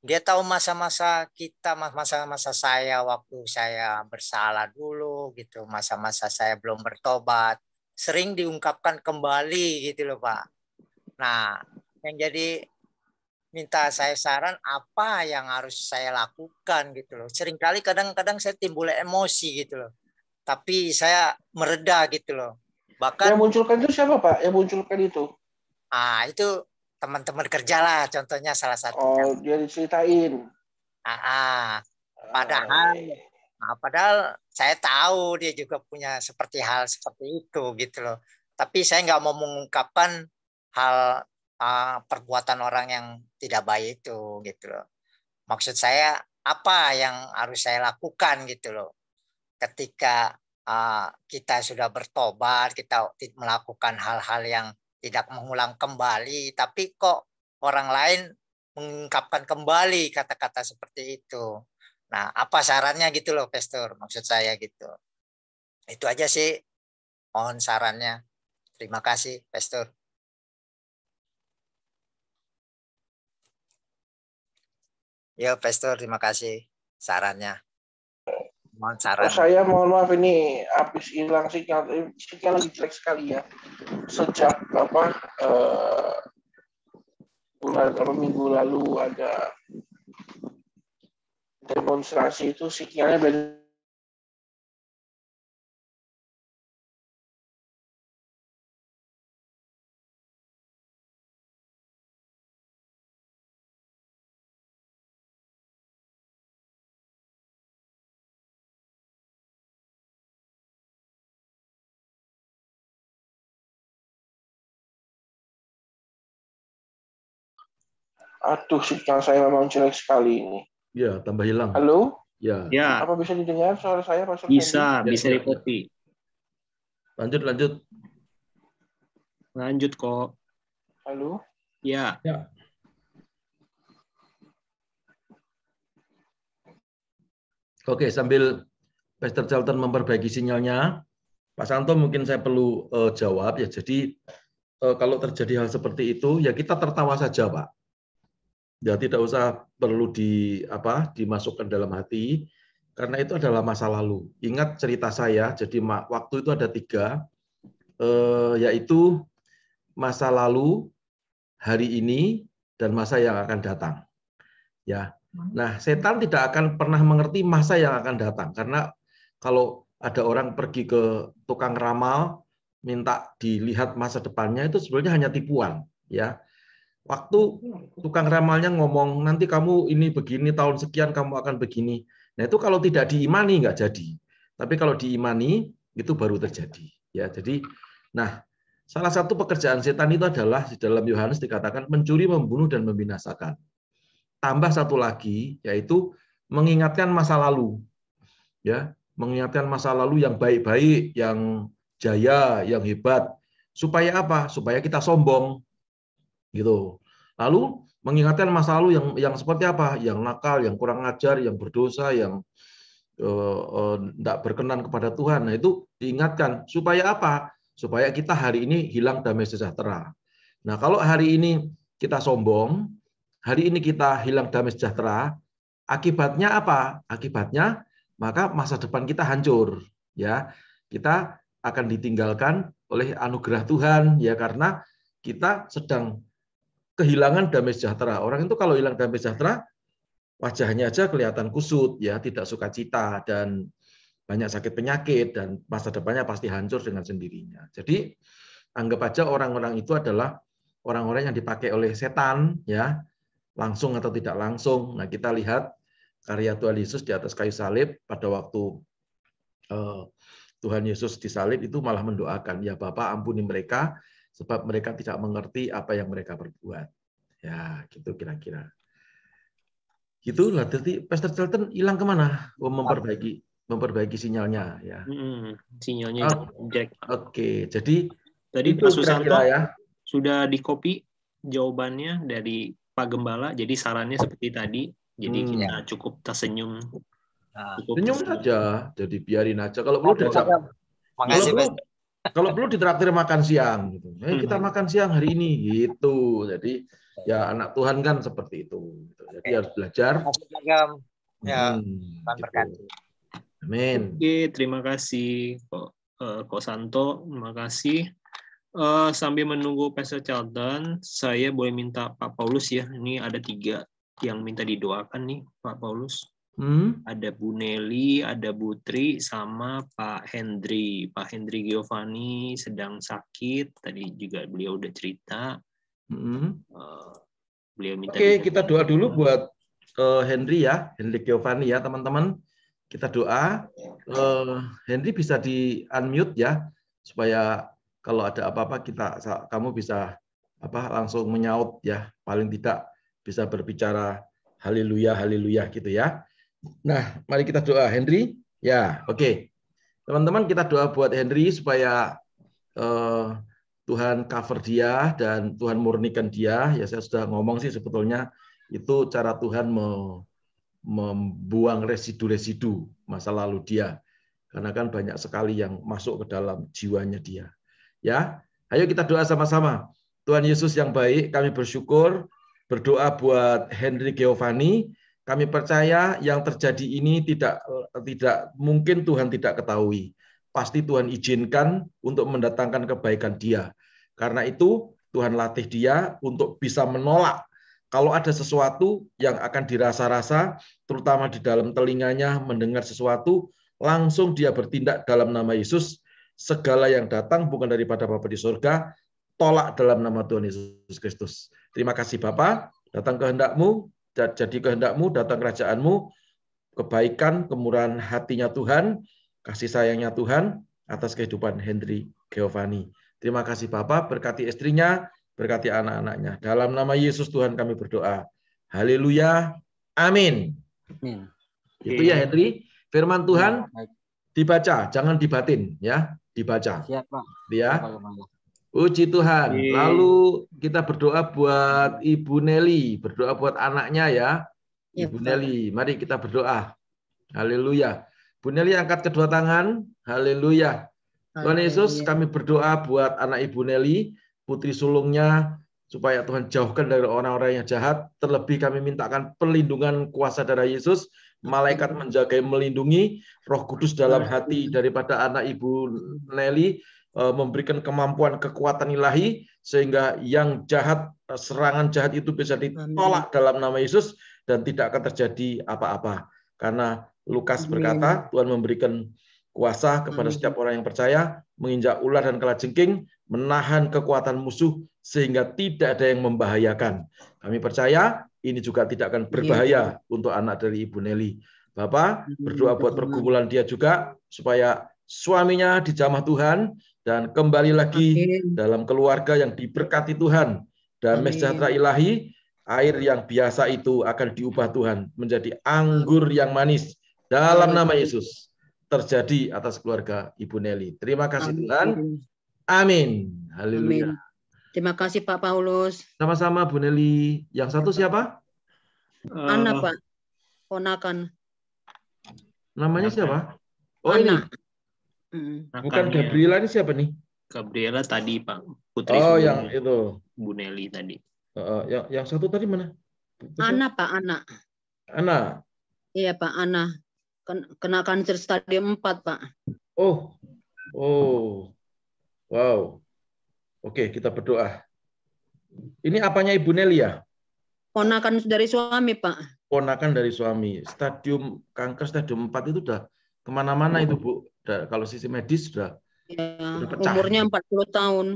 dia tahu masa-masa kita, masa-masa saya waktu saya bersalah dulu gitu, masa-masa saya belum bertobat, sering diungkapkan kembali gitu loh Pak. Nah, yang jadi minta saya saran apa yang harus saya lakukan gitu loh. Seringkali kadang-kadang saya timbul emosi gitu loh. Tapi saya mereda gitu loh. Bahkan yang munculkan itu siapa Pak? Yang munculkan itu? Itu teman-teman kerja lah contohnya salah satunya. Oh, dia diceritain. Padahal saya tahu dia juga punya hal seperti itu gitu loh. Tapi saya nggak mau mengungkapkan hal perbuatan orang yang tidak baik itu gitu loh. Maksud saya apa yang harus saya lakukan gitu loh. Ketika kita sudah bertobat, kita melakukan hal-hal yang tidak mengulang kembali, tapi kok orang lain mengungkapkan kembali kata-kata seperti itu. Nah, apa sarannya gitu loh, Pastor? Maksud saya gitu. Itu aja sih, mohon sarannya. Terima kasih, Pastor. Ya, Pastor, terima kasih sarannya. Mohon saran. Saya mohon maaf ini habis hilang sinyal lagi jelek sekali ya. Sejak minggu lalu ada demonstrasi itu sinyalnya beda. Aduh, sinyal saya memang jelek sekali ini. Ya, tambah hilang. Halo? Ya. Apa bisa didengar suara saya, Pak Fendi? Bisa di-copy. Lanjut. Lanjut kok. Halo? Ya. Oke, sambil Pastor Charlton memperbaiki sinyalnya, Pak Santo mungkin saya perlu jawab ya. Jadi kalau terjadi hal seperti itu, ya kita tertawa saja, Pak. Ya tidak usah perlu dimasukkan dalam hati, karena itu adalah masa lalu. Ingat cerita saya, jadi waktu itu ada 3, yaitu masa lalu, hari ini, dan masa yang akan datang. Ya, nah setan tidak akan pernah mengerti masa yang akan datang, karena kalau ada orang pergi ke tukang ramal, minta dilihat masa depannya, itu sebenarnya hanya tipuan, ya. Waktu tukang ramalnya ngomong, nanti kamu ini begini, tahun sekian kamu akan begini. Nah itu kalau tidak diimani nggak jadi. Tapi kalau diimani, itu baru terjadi. Ya, jadi, nah salah satu pekerjaan setan itu adalah, di dalam Yohanes dikatakan, mencuri, membunuh, dan membinasakan. Tambah satu lagi, yaitu mengingatkan masa lalu. Ya, mengingatkan masa lalu yang baik-baik, yang jaya, yang hebat. Supaya apa? Supaya kita sombong. Gitu. Lalu mengingatkan masa lalu yang seperti apa? Yang nakal, yang kurang ajar, yang berdosa, yang tidak berkenan kepada Tuhan. Nah, itu diingatkan supaya apa? Supaya kita hari ini hilang damai sejahtera. Nah, kalau hari ini kita sombong, hari ini kita hilang damai sejahtera, akibatnya apa? Akibatnya maka masa depan kita hancur, ya. Kita akan ditinggalkan oleh anugerah Tuhan, ya, karena kita sedang kehilangan damai sejahtera. Orang itu kalau hilang damai sejahtera, wajahnya aja kelihatan kusut, ya, tidak sukacita, dan banyak sakit penyakit, dan masa depannya pasti hancur dengan sendirinya. Jadi anggap aja orang-orang itu adalah orang-orang yang dipakai oleh setan, ya, langsung atau tidak langsung. Nah, kita lihat karya Tuhan Yesus di atas kayu salib pada waktu Tuhan Yesus disalib itu malah mendoakan, ya Bapa ampuni mereka, sebab mereka tidak mengerti apa yang mereka perbuat. Ya, gitu kira-kira. Gitulah. Jadi Pastor Charlton hilang kemana? Memperbaiki sinyalnya, ya. Sinyalnya jelek. Oke, jadi tadi Pak Susanto ya sudah di-copy jawabannya dari Pak Gembala. Jadi sarannya seperti tadi. Jadi kita cukup tersenyum. Senyum saja. Jadi biarin aja. Kalau perlu kalau perlu ditraktir makan siang gitu. Kita makan siang hari ini gitu. Jadi ya anak Tuhan kan seperti itu. Jadi harus belajar. Ya, gitu. Amin. Oke, terima kasih Ko Santo. Terima kasih. Sambil menunggu Pastor Charlton, saya boleh minta Pak Paulus ya. Ini ada 3 yang minta didoakan nih, Pak Paulus. Ada Bu Nelly, ada Bu Tri, sama Pak Hendri. Pak Hendri Giovanni sedang sakit. Tadi juga beliau udah cerita. Beliau minta kita doa dulu buat Henry ya, Henry Giovanni ya teman-teman. Kita doa. Henry bisa di unmute ya, supaya kalau ada apa-apa kamu bisa langsung menyaut ya, paling tidak bisa berbicara haleluya haleluya gitu ya. Nah, mari kita doa. Henry, ya, oke. Teman-teman, kita doa buat Henry supaya Tuhan cover dia dan Tuhan murnikan dia. Ya, saya sudah ngomong sih sebetulnya itu cara Tuhan membuang residu-residu masa lalu dia. Karena kan banyak sekali yang masuk ke dalam jiwanya dia. Ya, ayo kita doa sama-sama. Tuhan Yesus yang baik, kami bersyukur, berdoa buat Henry Giovanni. Kami percaya yang terjadi ini tidak mungkin Tuhan tidak ketahui. Pasti Tuhan izinkan untuk mendatangkan kebaikan dia. Karena itu Tuhan latih dia untuk bisa menolak kalau ada sesuatu yang akan dirasa-rasa, terutama di dalam telinganya mendengar sesuatu, langsung dia bertindak dalam nama Yesus. Segala yang datang bukan daripada Bapa di surga, tolak dalam nama Tuhan Yesus Kristus. Terima kasih Bapa, datang kehendak-Mu, jadi kehendak-Mu, datang kerajaan-Mu, kebaikan, kemurahan hatinya Tuhan, kasih sayangnya Tuhan atas kehidupan Henry Giovanni. Terima kasih Bapa, berkati istrinya, berkati anak-anaknya. Dalam nama Yesus Tuhan kami berdoa. Haleluya. Amin. Itu ya Henry, firman Tuhan dibaca, jangan dibatin ya, dibaca. Siap, Pak. Ya. Puji Tuhan. Lalu kita berdoa buat Ibu Nelly, berdoa buat anaknya ya. Ibu Nelly, mari kita berdoa. Haleluya. Bu Nelly angkat kedua tangan. Haleluya. Tuhan Yesus, kami berdoa buat anak Ibu Nelly, putri sulungnya, supaya Tuhan jauhkan dari orang-orang yang jahat. Terlebih kami mintakan perlindungan kuasa darah Yesus, malaikat menjaga melindungi, Roh Kudus dalam hati daripada anak Ibu Nelly, memberikan kemampuan kekuatan ilahi, sehingga yang jahat, serangan jahat itu bisa ditolak dalam nama Yesus, dan tidak akan terjadi apa-apa. Karena Lukas berkata, Tuhan memberikan kuasa kepada setiap orang yang percaya, menginjak ular dan kalajengking, menahan kekuatan musuh, sehingga tidak ada yang membahayakan. Kami percaya ini juga tidak akan berbahaya untuk anak dari Ibu Nelly. Bapak berdoa buat pergumulan dia juga, supaya suaminya dijamah Tuhan, dan kembali lagi dalam keluarga yang diberkati Tuhan. Damai sejahtera ilahi, air yang biasa itu akan diubah Tuhan menjadi anggur yang manis. Dalam nama Yesus terjadi atas keluarga Ibu Nelly. Terima kasih Tuhan. Amin. Haleluya. Terima kasih Pak Paulus. Sama-sama Bu Nelly. Yang satu siapa? Ana Pak. Ponakan. Namanya siapa? Oh Ana. ini. Bukan Gabriela, ini siapa nih? Gabriela tadi Pak. Putri yang itu. Bu Nelly tadi. Yang satu tadi mana? Ana Pak, Ana. Ana. Iya Pak, Ana. Kena kanker stadium 4 Pak. Oh. Wow. Oke, kita berdoa. Ini apanya Ibu Nelly ya? Ponakan dari suami Pak. Ponakan dari suami. Kanker stadium 4 itu udah kemana-mana itu Bu. Kalau sisi medis sudah pecah. Umurnya 40 tahun.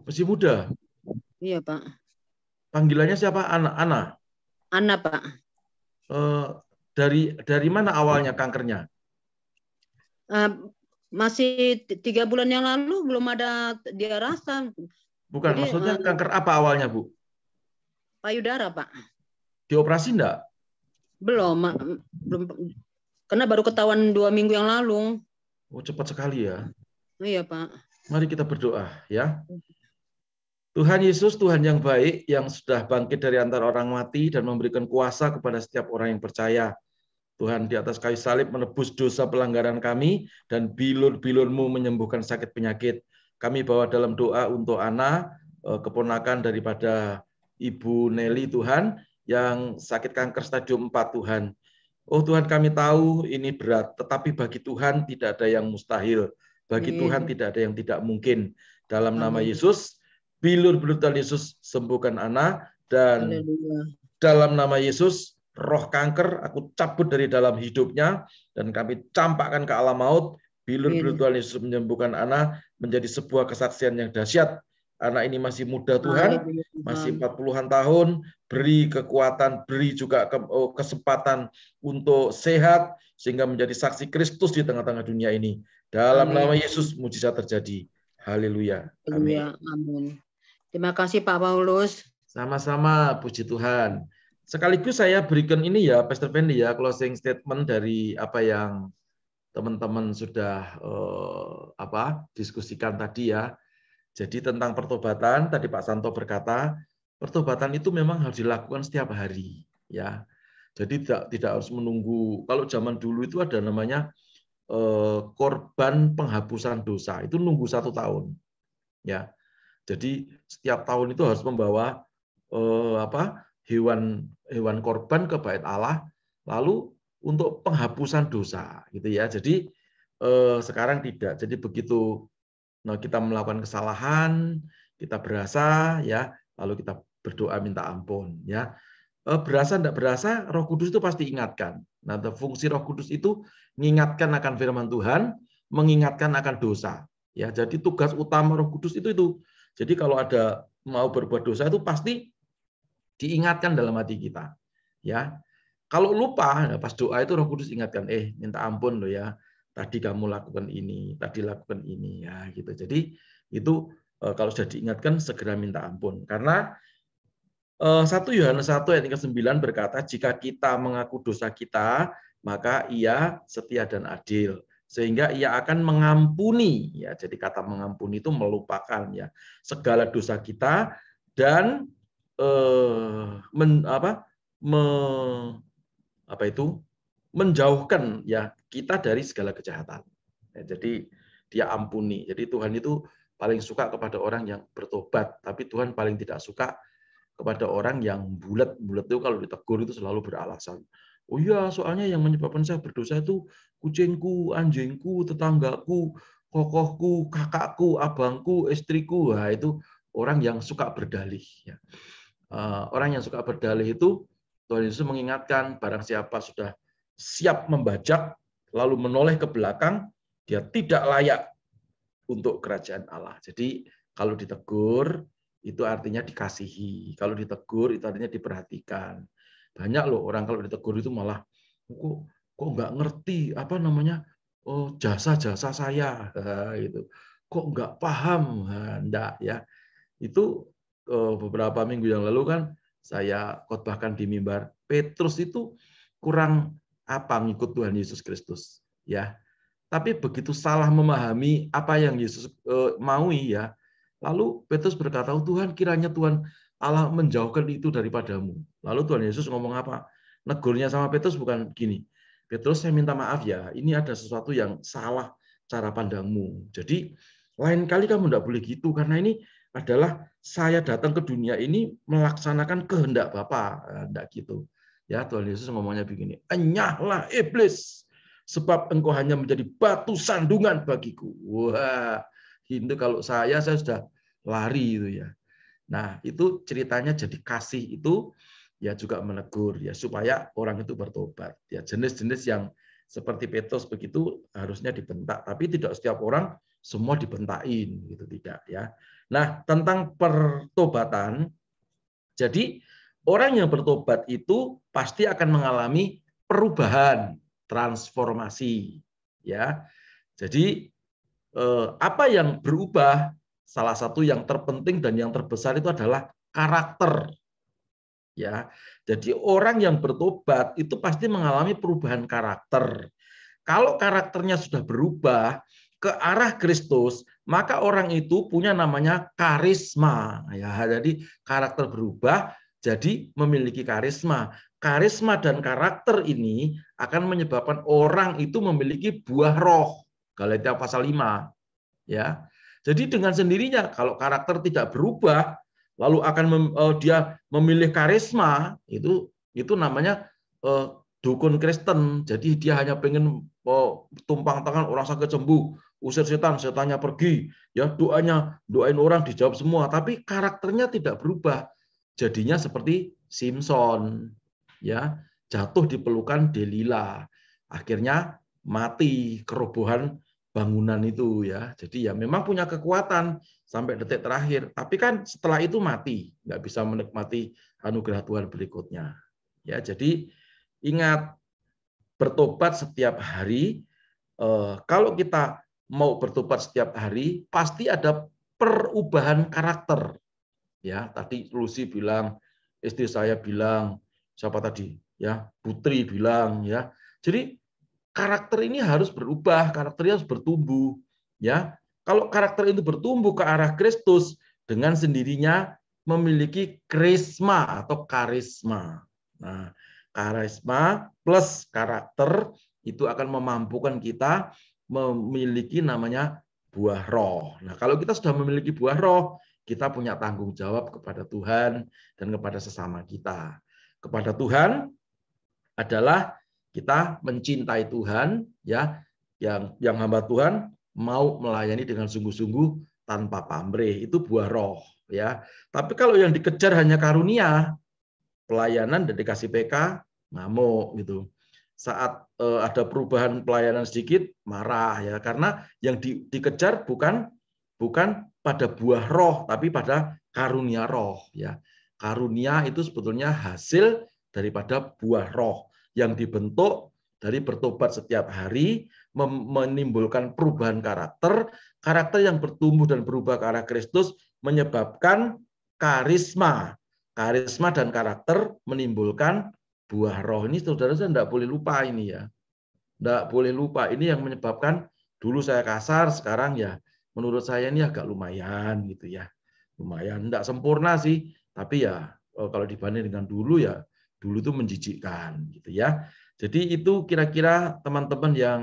Masih muda. Iya Pak. Panggilannya siapa? Ana. Ana Pak. Dari mana awalnya kankernya? Masih 3 bulan yang lalu belum ada dia rasa. Bukan, jadi, maksudnya kanker apa awalnya Bu? Payudara Pak. Dioperasi enggak? Belum. Karena baru ketahuan 2 minggu yang lalu. Cepat sekali ya. Iya Pak. Mari kita berdoa ya. Tuhan Yesus, Tuhan yang baik, yang sudah bangkit dari antara orang mati dan memberikan kuasa kepada setiap orang yang percaya. Tuhan di atas kayu salib menebus dosa pelanggaran kami, dan bilur-bilur-Mu menyembuhkan sakit penyakit. Kami bawa dalam doa untuk Ana, keponakan daripada Ibu Nelly Tuhan, yang sakit kanker stadium 4 Tuhan. Oh Tuhan, kami tahu ini berat, tetapi bagi Tuhan tidak ada yang mustahil. Bagi Tuhan tidak ada yang tidak mungkin. Dalam nama Yesus, bilur-bilur Tuhan Yesus sembuhkan Ana, dan dalam nama Yesus, roh kanker aku cabut dari dalam hidupnya, dan kami campakkan ke alam maut. Bilur-bilur Tuhan Yesus menyembuhkan Ana, menjadi sebuah kesaksian yang dahsyat. Anak ini masih muda Tuhan, masih 40-an tahun, beri kekuatan, beri juga kesempatan untuk sehat, sehingga menjadi saksi Kristus di tengah-tengah dunia ini. Dalam nama Yesus, mujizat terjadi. Haleluya. Amin. Haleluya. Amin. Terima kasih Pak Paulus. Sama-sama, puji Tuhan. Sekaligus saya berikan ini ya, Pastor Fendi ya, closing statement dari apa yang teman-teman sudah diskusikan tadi ya. Jadi tentang pertobatan, tadi Pak Santo berkata, pertobatan itu memang harus dilakukan setiap hari ya. Jadi tidak harus menunggu. Kalau zaman dulu itu ada namanya korban penghapusan dosa, itu nunggu 1 tahun ya. Jadi setiap tahun itu harus membawa hewan korban ke bait Allah, lalu untuk penghapusan dosa gitu ya. Jadi sekarang tidak. Jadi begitu kita melakukan kesalahan, kita berasa ya, lalu kita berdoa minta ampun ya. Berasa tidak berasa, Roh Kudus itu pasti ingatkan. Nah, fungsi Roh Kudus itu mengingatkan akan firman Tuhan, mengingatkan akan dosa. Ya, jadi tugas utama Roh Kudus itu. Jadi kalau ada mau berbuat dosa itu pasti diingatkan dalam hati kita. Ya, kalau lupa, pas doa itu Roh Kudus ingatkan, minta ampun loh ya. Tadi kamu lakukan ini, tadi lakukan ini ya gitu. Jadi itu kalau sudah diingatkan segera minta ampun. Karena 1 Yohanes 1 ayat 9 berkata, jika kita mengaku dosa kita, maka Ia setia dan adil, sehingga Ia akan mengampuni ya. Jadi kata mengampuni itu melupakan ya segala dosa kita dan menjauhkan ya kita dari segala kejahatan. Ya, jadi Dia ampuni. Jadi Tuhan itu paling suka kepada orang yang bertobat, tapi Tuhan paling tidak suka kepada orang yang bulat itu kalau ditegur itu selalu beralasan. Oh iya, soalnya yang menyebabkan saya berdosa itu kucingku, anjingku, tetanggaku, kokohku, kakakku, abangku, istriku. Nah, itu orang yang suka berdalih. Ya. Orang yang suka berdalih itu Tuhan Yesus mengingatkan barang siapa sudah siap membajak lalu menoleh ke belakang, dia tidak layak untuk kerajaan Allah. Jadi kalau ditegur itu artinya dikasihi. Kalau ditegur itu artinya diperhatikan. Banyak loh orang kalau ditegur itu malah kok nggak ngerti apa namanya jasa-jasa saya gitu. Kok nggak paham, enggak ya. Itu beberapa minggu yang lalu kan saya khotbahkan di mimbar. Petrus itu kurang ngikut Tuhan Yesus Kristus ya. Tapi begitu salah memahami apa yang Yesus maui ya. Lalu Petrus berkata, Tuhan kiranya Tuhan Allah menjauhkan itu daripadamu. Lalu Tuhan Yesus ngomong apa? Negurnya sama Petrus bukan gini. Petrus, saya minta maaf ya, ini ada sesuatu yang salah cara pandangmu. Jadi lain kali kamu tidak boleh gitu, karena ini adalah saya datang ke dunia ini melaksanakan kehendak Bapa. Tidak gitu. Ya, Tuhan Yesus ngomongnya begini, enyahlah iblis, sebab engkau hanya menjadi batu sandungan bagiku. Wah, itu kalau saya sudah lari itu ya. Nah, itu ceritanya jadi kasih itu ya juga menegur ya supaya orang itu bertobat. Ya jenis-jenis yang seperti Petrus begitu harusnya dibentak, tapi tidak setiap orang semua dibentain gitu tidak ya. Nah, tentang pertobatan, jadi orang yang bertobat itu pasti akan mengalami perubahan, transformasi ya. Jadi apa yang berubah? Salah satu yang terpenting dan yang terbesar itu adalah karakter. Ya. Jadi orang yang bertobat itu pasti mengalami perubahan karakter. Kalau karakternya sudah berubah ke arah Kristus, maka orang itu punya namanya karisma. Ya, jadi karakter berubah jadi memiliki karisma. Karisma dan karakter ini akan menyebabkan orang itu memiliki buah roh. Galatia pasal 5. Ya. Jadi dengan sendirinya kalau karakter tidak berubah lalu akan dia memilih karisma, itu namanya dukun Kristen. Jadi dia hanya pengen tumpang tangan orang sakit sembuh, usir setan, setannya pergi, ya doain orang dijawab semua, tapi karakternya tidak berubah. Jadinya seperti Simpson, ya, jatuh di pelukan Delila. Akhirnya mati kerobohan bangunan itu ya. Jadi ya memang punya kekuatan sampai detik terakhir, tapi kan setelah itu mati, nggak bisa menikmati anugerah Tuhan berikutnya. Ya, jadi ingat bertobat setiap hari. Kalau kita mau bertobat setiap hari, pasti ada perubahan karakter. Ya, tadi Lucy bilang, istri saya bilang, siapa tadi? Ya, Putri bilang, ya. Jadi karakter ini harus berubah, karakternya harus bertumbuh, ya. Kalau karakter itu bertumbuh ke arah Kristus, dengan sendirinya memiliki karisma atau karisma. Nah, karisma plus karakter itu akan memampukan kita memiliki namanya buah roh. Nah, kalau kita sudah memiliki buah roh, kita punya tanggung jawab kepada Tuhan dan kepada sesama kita. Kepada Tuhan adalah kita mencintai Tuhan, ya, yang hamba Tuhan mau melayani dengan sungguh-sungguh tanpa pamrih, itu buah roh, ya. Tapi kalau yang dikejar hanya karunia, pelayanan dan dikasih PK, ngamuk gitu. Saat ada perubahan pelayanan sedikit, marah, ya, karena yang dikejar bukan pada buah roh, tapi pada karunia roh, ya. Karunia itu sebetulnya hasil daripada buah roh yang dibentuk dari bertobat setiap hari, menimbulkan perubahan karakter yang bertumbuh dan berubah ke arah Kristus, menyebabkan karisma dan karakter menimbulkan buah roh. Ini saudara-saudara tidak boleh lupa ini, ya. Tidak boleh lupa, ini yang menyebabkan dulu saya kasar, sekarang ya menurut saya ini agak lumayan gitu, ya. Lumayan, tidak sempurna sih, tapi ya kalau dibanding dengan dulu, ya dulu itu menjijikkan gitu, ya. Jadi itu kira-kira teman-teman yang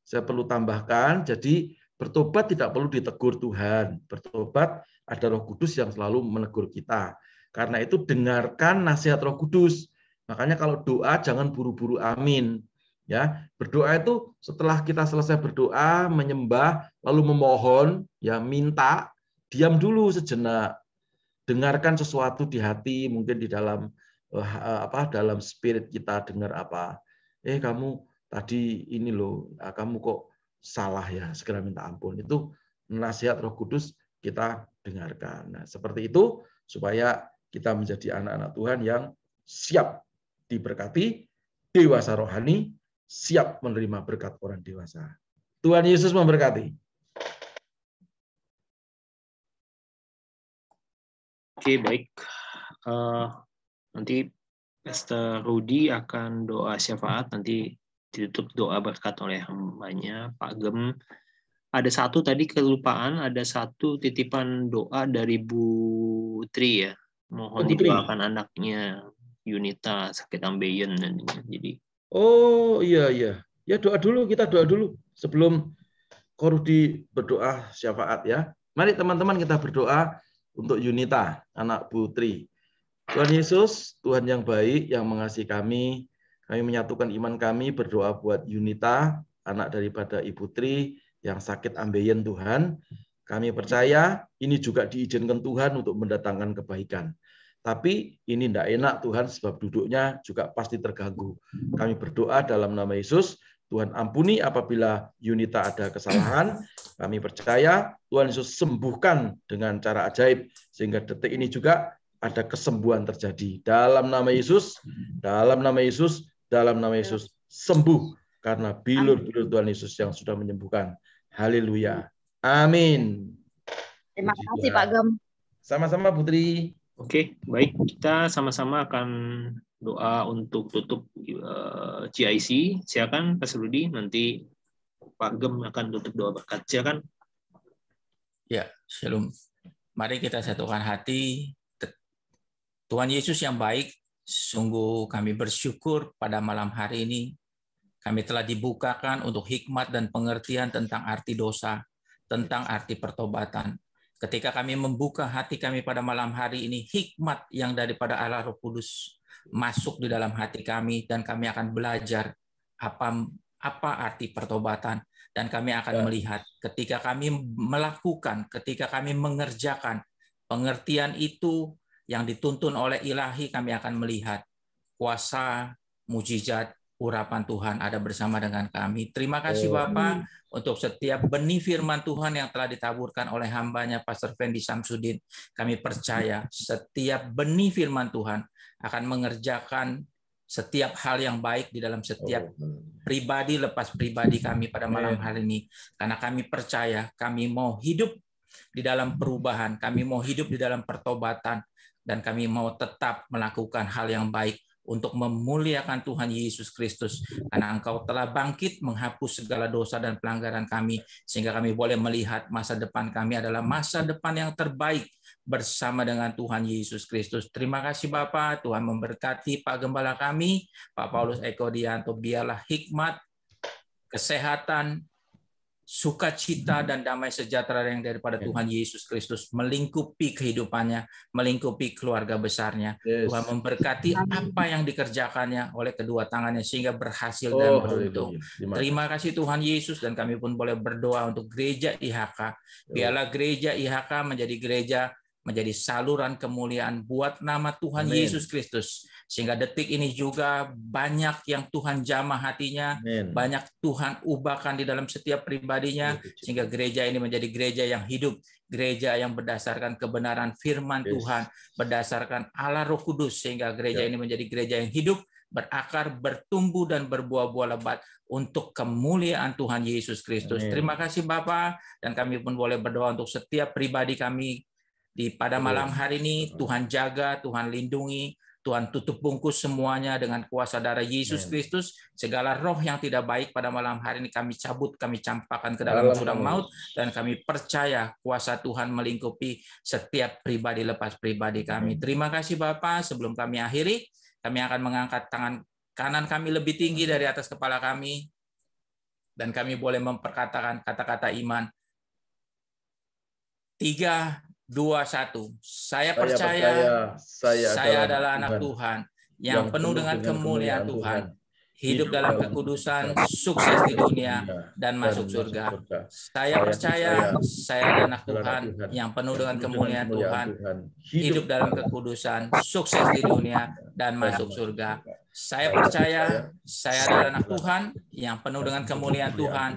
saya perlu tambahkan. Jadi bertobat tidak perlu ditegur Tuhan. Bertobat ada Roh Kudus yang selalu menegur kita. Karena itu dengarkan nasihat Roh Kudus. Makanya kalau doa jangan buru-buru amin. Ya, berdoa itu setelah kita selesai berdoa, menyembah, lalu memohon, ya minta, diam dulu sejenak. Dengarkan sesuatu di hati, mungkin di dalam dalam spirit kita dengar apa. Kamu tadi ini loh, kamu kok salah ya, segera minta ampun. Itu nasihat Roh Kudus kita dengarkan. Nah, seperti itu supaya kita menjadi anak-anak Tuhan yang siap diberkati, dewasa rohani, siap menerima berkat orang dewasa. Tuhan Yesus memberkati. Oke, baik. Nanti Pastor Rudi akan doa syafaat, nanti ditutup doa berkat oleh hambanya, Pak Gem. Ada satu tadi kelupaan, ada satu titipan doa dari Bu Tri, ya. Mohon didoakan anaknya Yunita sakit ambeien nantinya. Jadi oh iya. Ya doa dulu, kita doa dulu sebelum Ko Rudi berdoa syafaat, ya. Mari teman-teman kita berdoa untuk Yunita, anak Bu Tri. Tuhan Yesus, Tuhan yang baik, yang mengasihi kami menyatukan iman kami, berdoa buat Yunita, anak daripada Ibu Tri, yang sakit ambeien Tuhan. Kami percaya ini juga diizinkan Tuhan untuk mendatangkan kebaikan. Tapi ini tidak enak Tuhan, sebab duduknya juga pasti terganggu. Kami berdoa dalam nama Yesus, Tuhan ampuni apabila Yunita ada kesalahan. Kami percaya Tuhan Yesus sembuhkan dengan cara ajaib, sehingga detik ini juga ada kesembuhan terjadi. Dalam nama Yesus, dalam nama Yesus, dalam nama Yesus, sembuh. Karena bilur-bilur Tuhan Yesus yang sudah menyembuhkan. Haleluya. Amin. Terima kasih Pak Gem. Sama-sama Putri. Oke, baik. Kita sama-sama akan doa untuk tutup GIC. Silakan Pak Rudi, nanti Pak Gem akan tutup doa berkat. Silakan. Ya, shalom. Mari kita satukan hati. Tuhan Yesus yang baik, sungguh kami bersyukur pada malam hari ini kami telah dibukakan untuk hikmat dan pengertian tentang arti dosa, tentang arti pertobatan. Ketika kami membuka hati kami pada malam hari ini, hikmat yang daripada Allah Roh Kudus masuk di dalam hati kami, dan kami akan belajar apa arti pertobatan, dan kami akan melihat ketika kami melakukan, ketika kami mengerjakan pengertian itu yang dituntun oleh ilahi, kami akan melihat kuasa, mujizat, urapan Tuhan ada bersama dengan kami. Terima kasih Bapak untuk setiap benih firman Tuhan yang telah ditaburkan oleh hambanya Pastor Fendi Samsudin. Kami percaya setiap benih firman Tuhan akan mengerjakan setiap hal yang baik di dalam setiap pribadi lepas pribadi kami pada malam hari ini. Karena kami percaya kami mau hidup di dalam perubahan, kami mau hidup di dalam pertobatan, dan kami mau tetap melakukan hal yang baik untuk memuliakan Tuhan Yesus Kristus. Karena Engkau telah bangkit menghapus segala dosa dan pelanggaran kami, sehingga kami boleh melihat masa depan kami adalah masa depan yang terbaik bersama dengan Tuhan Yesus Kristus. Terima kasih Bapa, Tuhan memberkati Pak Gembala kami, Pak Paulus Eko Dianto, biarlah hikmat, kesehatan, sukacita dan damai sejahtera yang daripada Tuhan Yesus Kristus melingkupi kehidupannya, melingkupi keluarga besarnya. Tuhan memberkati apa yang dikerjakannya oleh kedua tangannya sehingga berhasil dan beruntung. Terima kasih Tuhan Yesus, dan kami pun boleh berdoa untuk gereja IHK. Biarlah gereja IHK menjadi gereja, menjadi saluran kemuliaan buat nama Tuhan Yesus Kristus. Sehingga detik ini juga banyak yang Tuhan jamah hatinya, banyak Tuhan ubahkan di dalam setiap pribadinya, sehingga gereja ini menjadi gereja yang hidup, gereja yang berdasarkan kebenaran firman Tuhan, berdasarkan Allah Roh Kudus, sehingga gereja ini menjadi gereja yang hidup, berakar, bertumbuh, dan berbuah-buah lebat untuk kemuliaan Tuhan Yesus Kristus. Terima kasih Bapa, dan kami pun boleh berdoa untuk setiap pribadi kami pada malam hari ini. Tuhan jaga, Tuhan lindungi, Tuhan tutup bungkus semuanya dengan kuasa darah Yesus Kristus. Segala roh yang tidak baik pada malam hari ini kami cabut, kami campakkan ke dalam jurang maut, dan kami percaya kuasa Tuhan melingkupi setiap pribadi lepas pribadi kami. Terima kasih Bapa. Sebelum kami akhiri, kami akan mengangkat tangan kanan kami lebih tinggi dari atas kepala kami, dan kami boleh memperkatakan kata-kata iman. 3, 2, 1. Saya percaya saya adalah anak Tuhan yang penuh dengan kemuliaan Tuhan, hidup dalam kekudusan, sukses di dunia, dan masuk surga. Saya percaya saya adalah anak Tuhan yang penuh dengan kemuliaan Tuhan, hidup dalam kekudusan, sukses di dunia, dan masuk surga. Saya percaya saya adalah anak Tuhan yang penuh dengan kemuliaan Tuhan,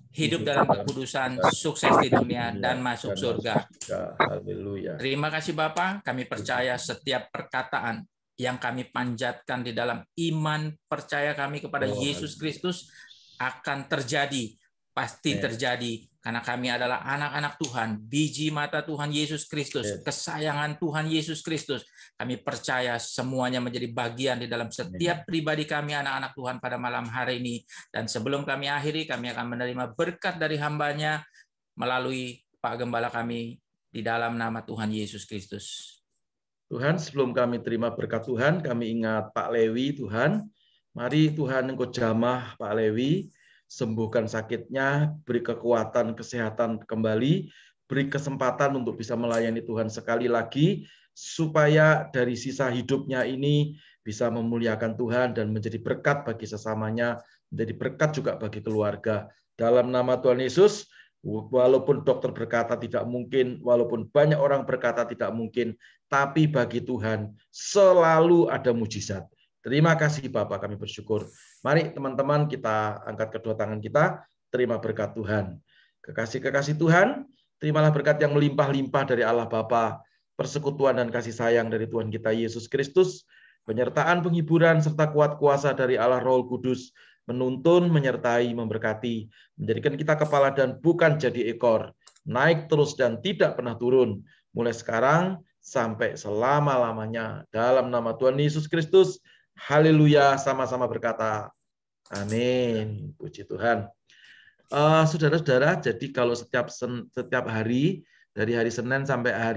hidup dalam kekudusan, sukses di dunia, dan masuk surga. Terima kasih Bapa, kami percaya setiap perkataan yang kami panjatkan di dalam iman percaya kami kepada Yesus Kristus akan terjadi, pasti terjadi, karena kami adalah anak-anak Tuhan, biji mata Tuhan Yesus Kristus, kesayangan Tuhan Yesus Kristus. Kami percaya semuanya menjadi bagian di dalam setiap pribadi kami, anak-anak Tuhan, pada malam hari ini. Dan sebelum kami akhiri, kami akan menerima berkat dari hamba-Nya melalui Pak Gembala kami di dalam nama Tuhan Yesus Kristus. Tuhan, sebelum kami terima berkat Tuhan, kami ingat Pak Lewi, Tuhan. Mari Tuhan Engkau jamah Pak Lewi, sembuhkan sakitnya, beri kekuatan, kesehatan kembali, beri kesempatan untuk bisa melayani Tuhan sekali lagi, supaya dari sisa hidupnya ini bisa memuliakan Tuhan dan menjadi berkat bagi sesamanya, menjadi berkat juga bagi keluarga. Dalam nama Tuhan Yesus, walaupun dokter berkata tidak mungkin, walaupun banyak orang berkata tidak mungkin, tapi bagi Tuhan selalu ada mujizat. Terima kasih Bapak, kami bersyukur. Mari teman-teman kita angkat kedua tangan kita, terima berkat Tuhan. Kekasih-kekasih Tuhan, terimalah berkat yang melimpah-limpah dari Allah Bapa, persekutuan dan kasih sayang dari Tuhan kita Yesus Kristus, penyertaan penghiburan serta kuat kuasa dari Allah Roh Kudus, menuntun, menyertai, memberkati, menjadikan kita kepala dan bukan jadi ekor, naik terus dan tidak pernah turun, mulai sekarang sampai selama-lamanya. Dalam nama Tuhan Yesus Kristus, haleluya, sama-sama berkata, amin. Puji Tuhan. Saudara-saudara, jadi kalau setiap hari, dari hari Senin sampai hari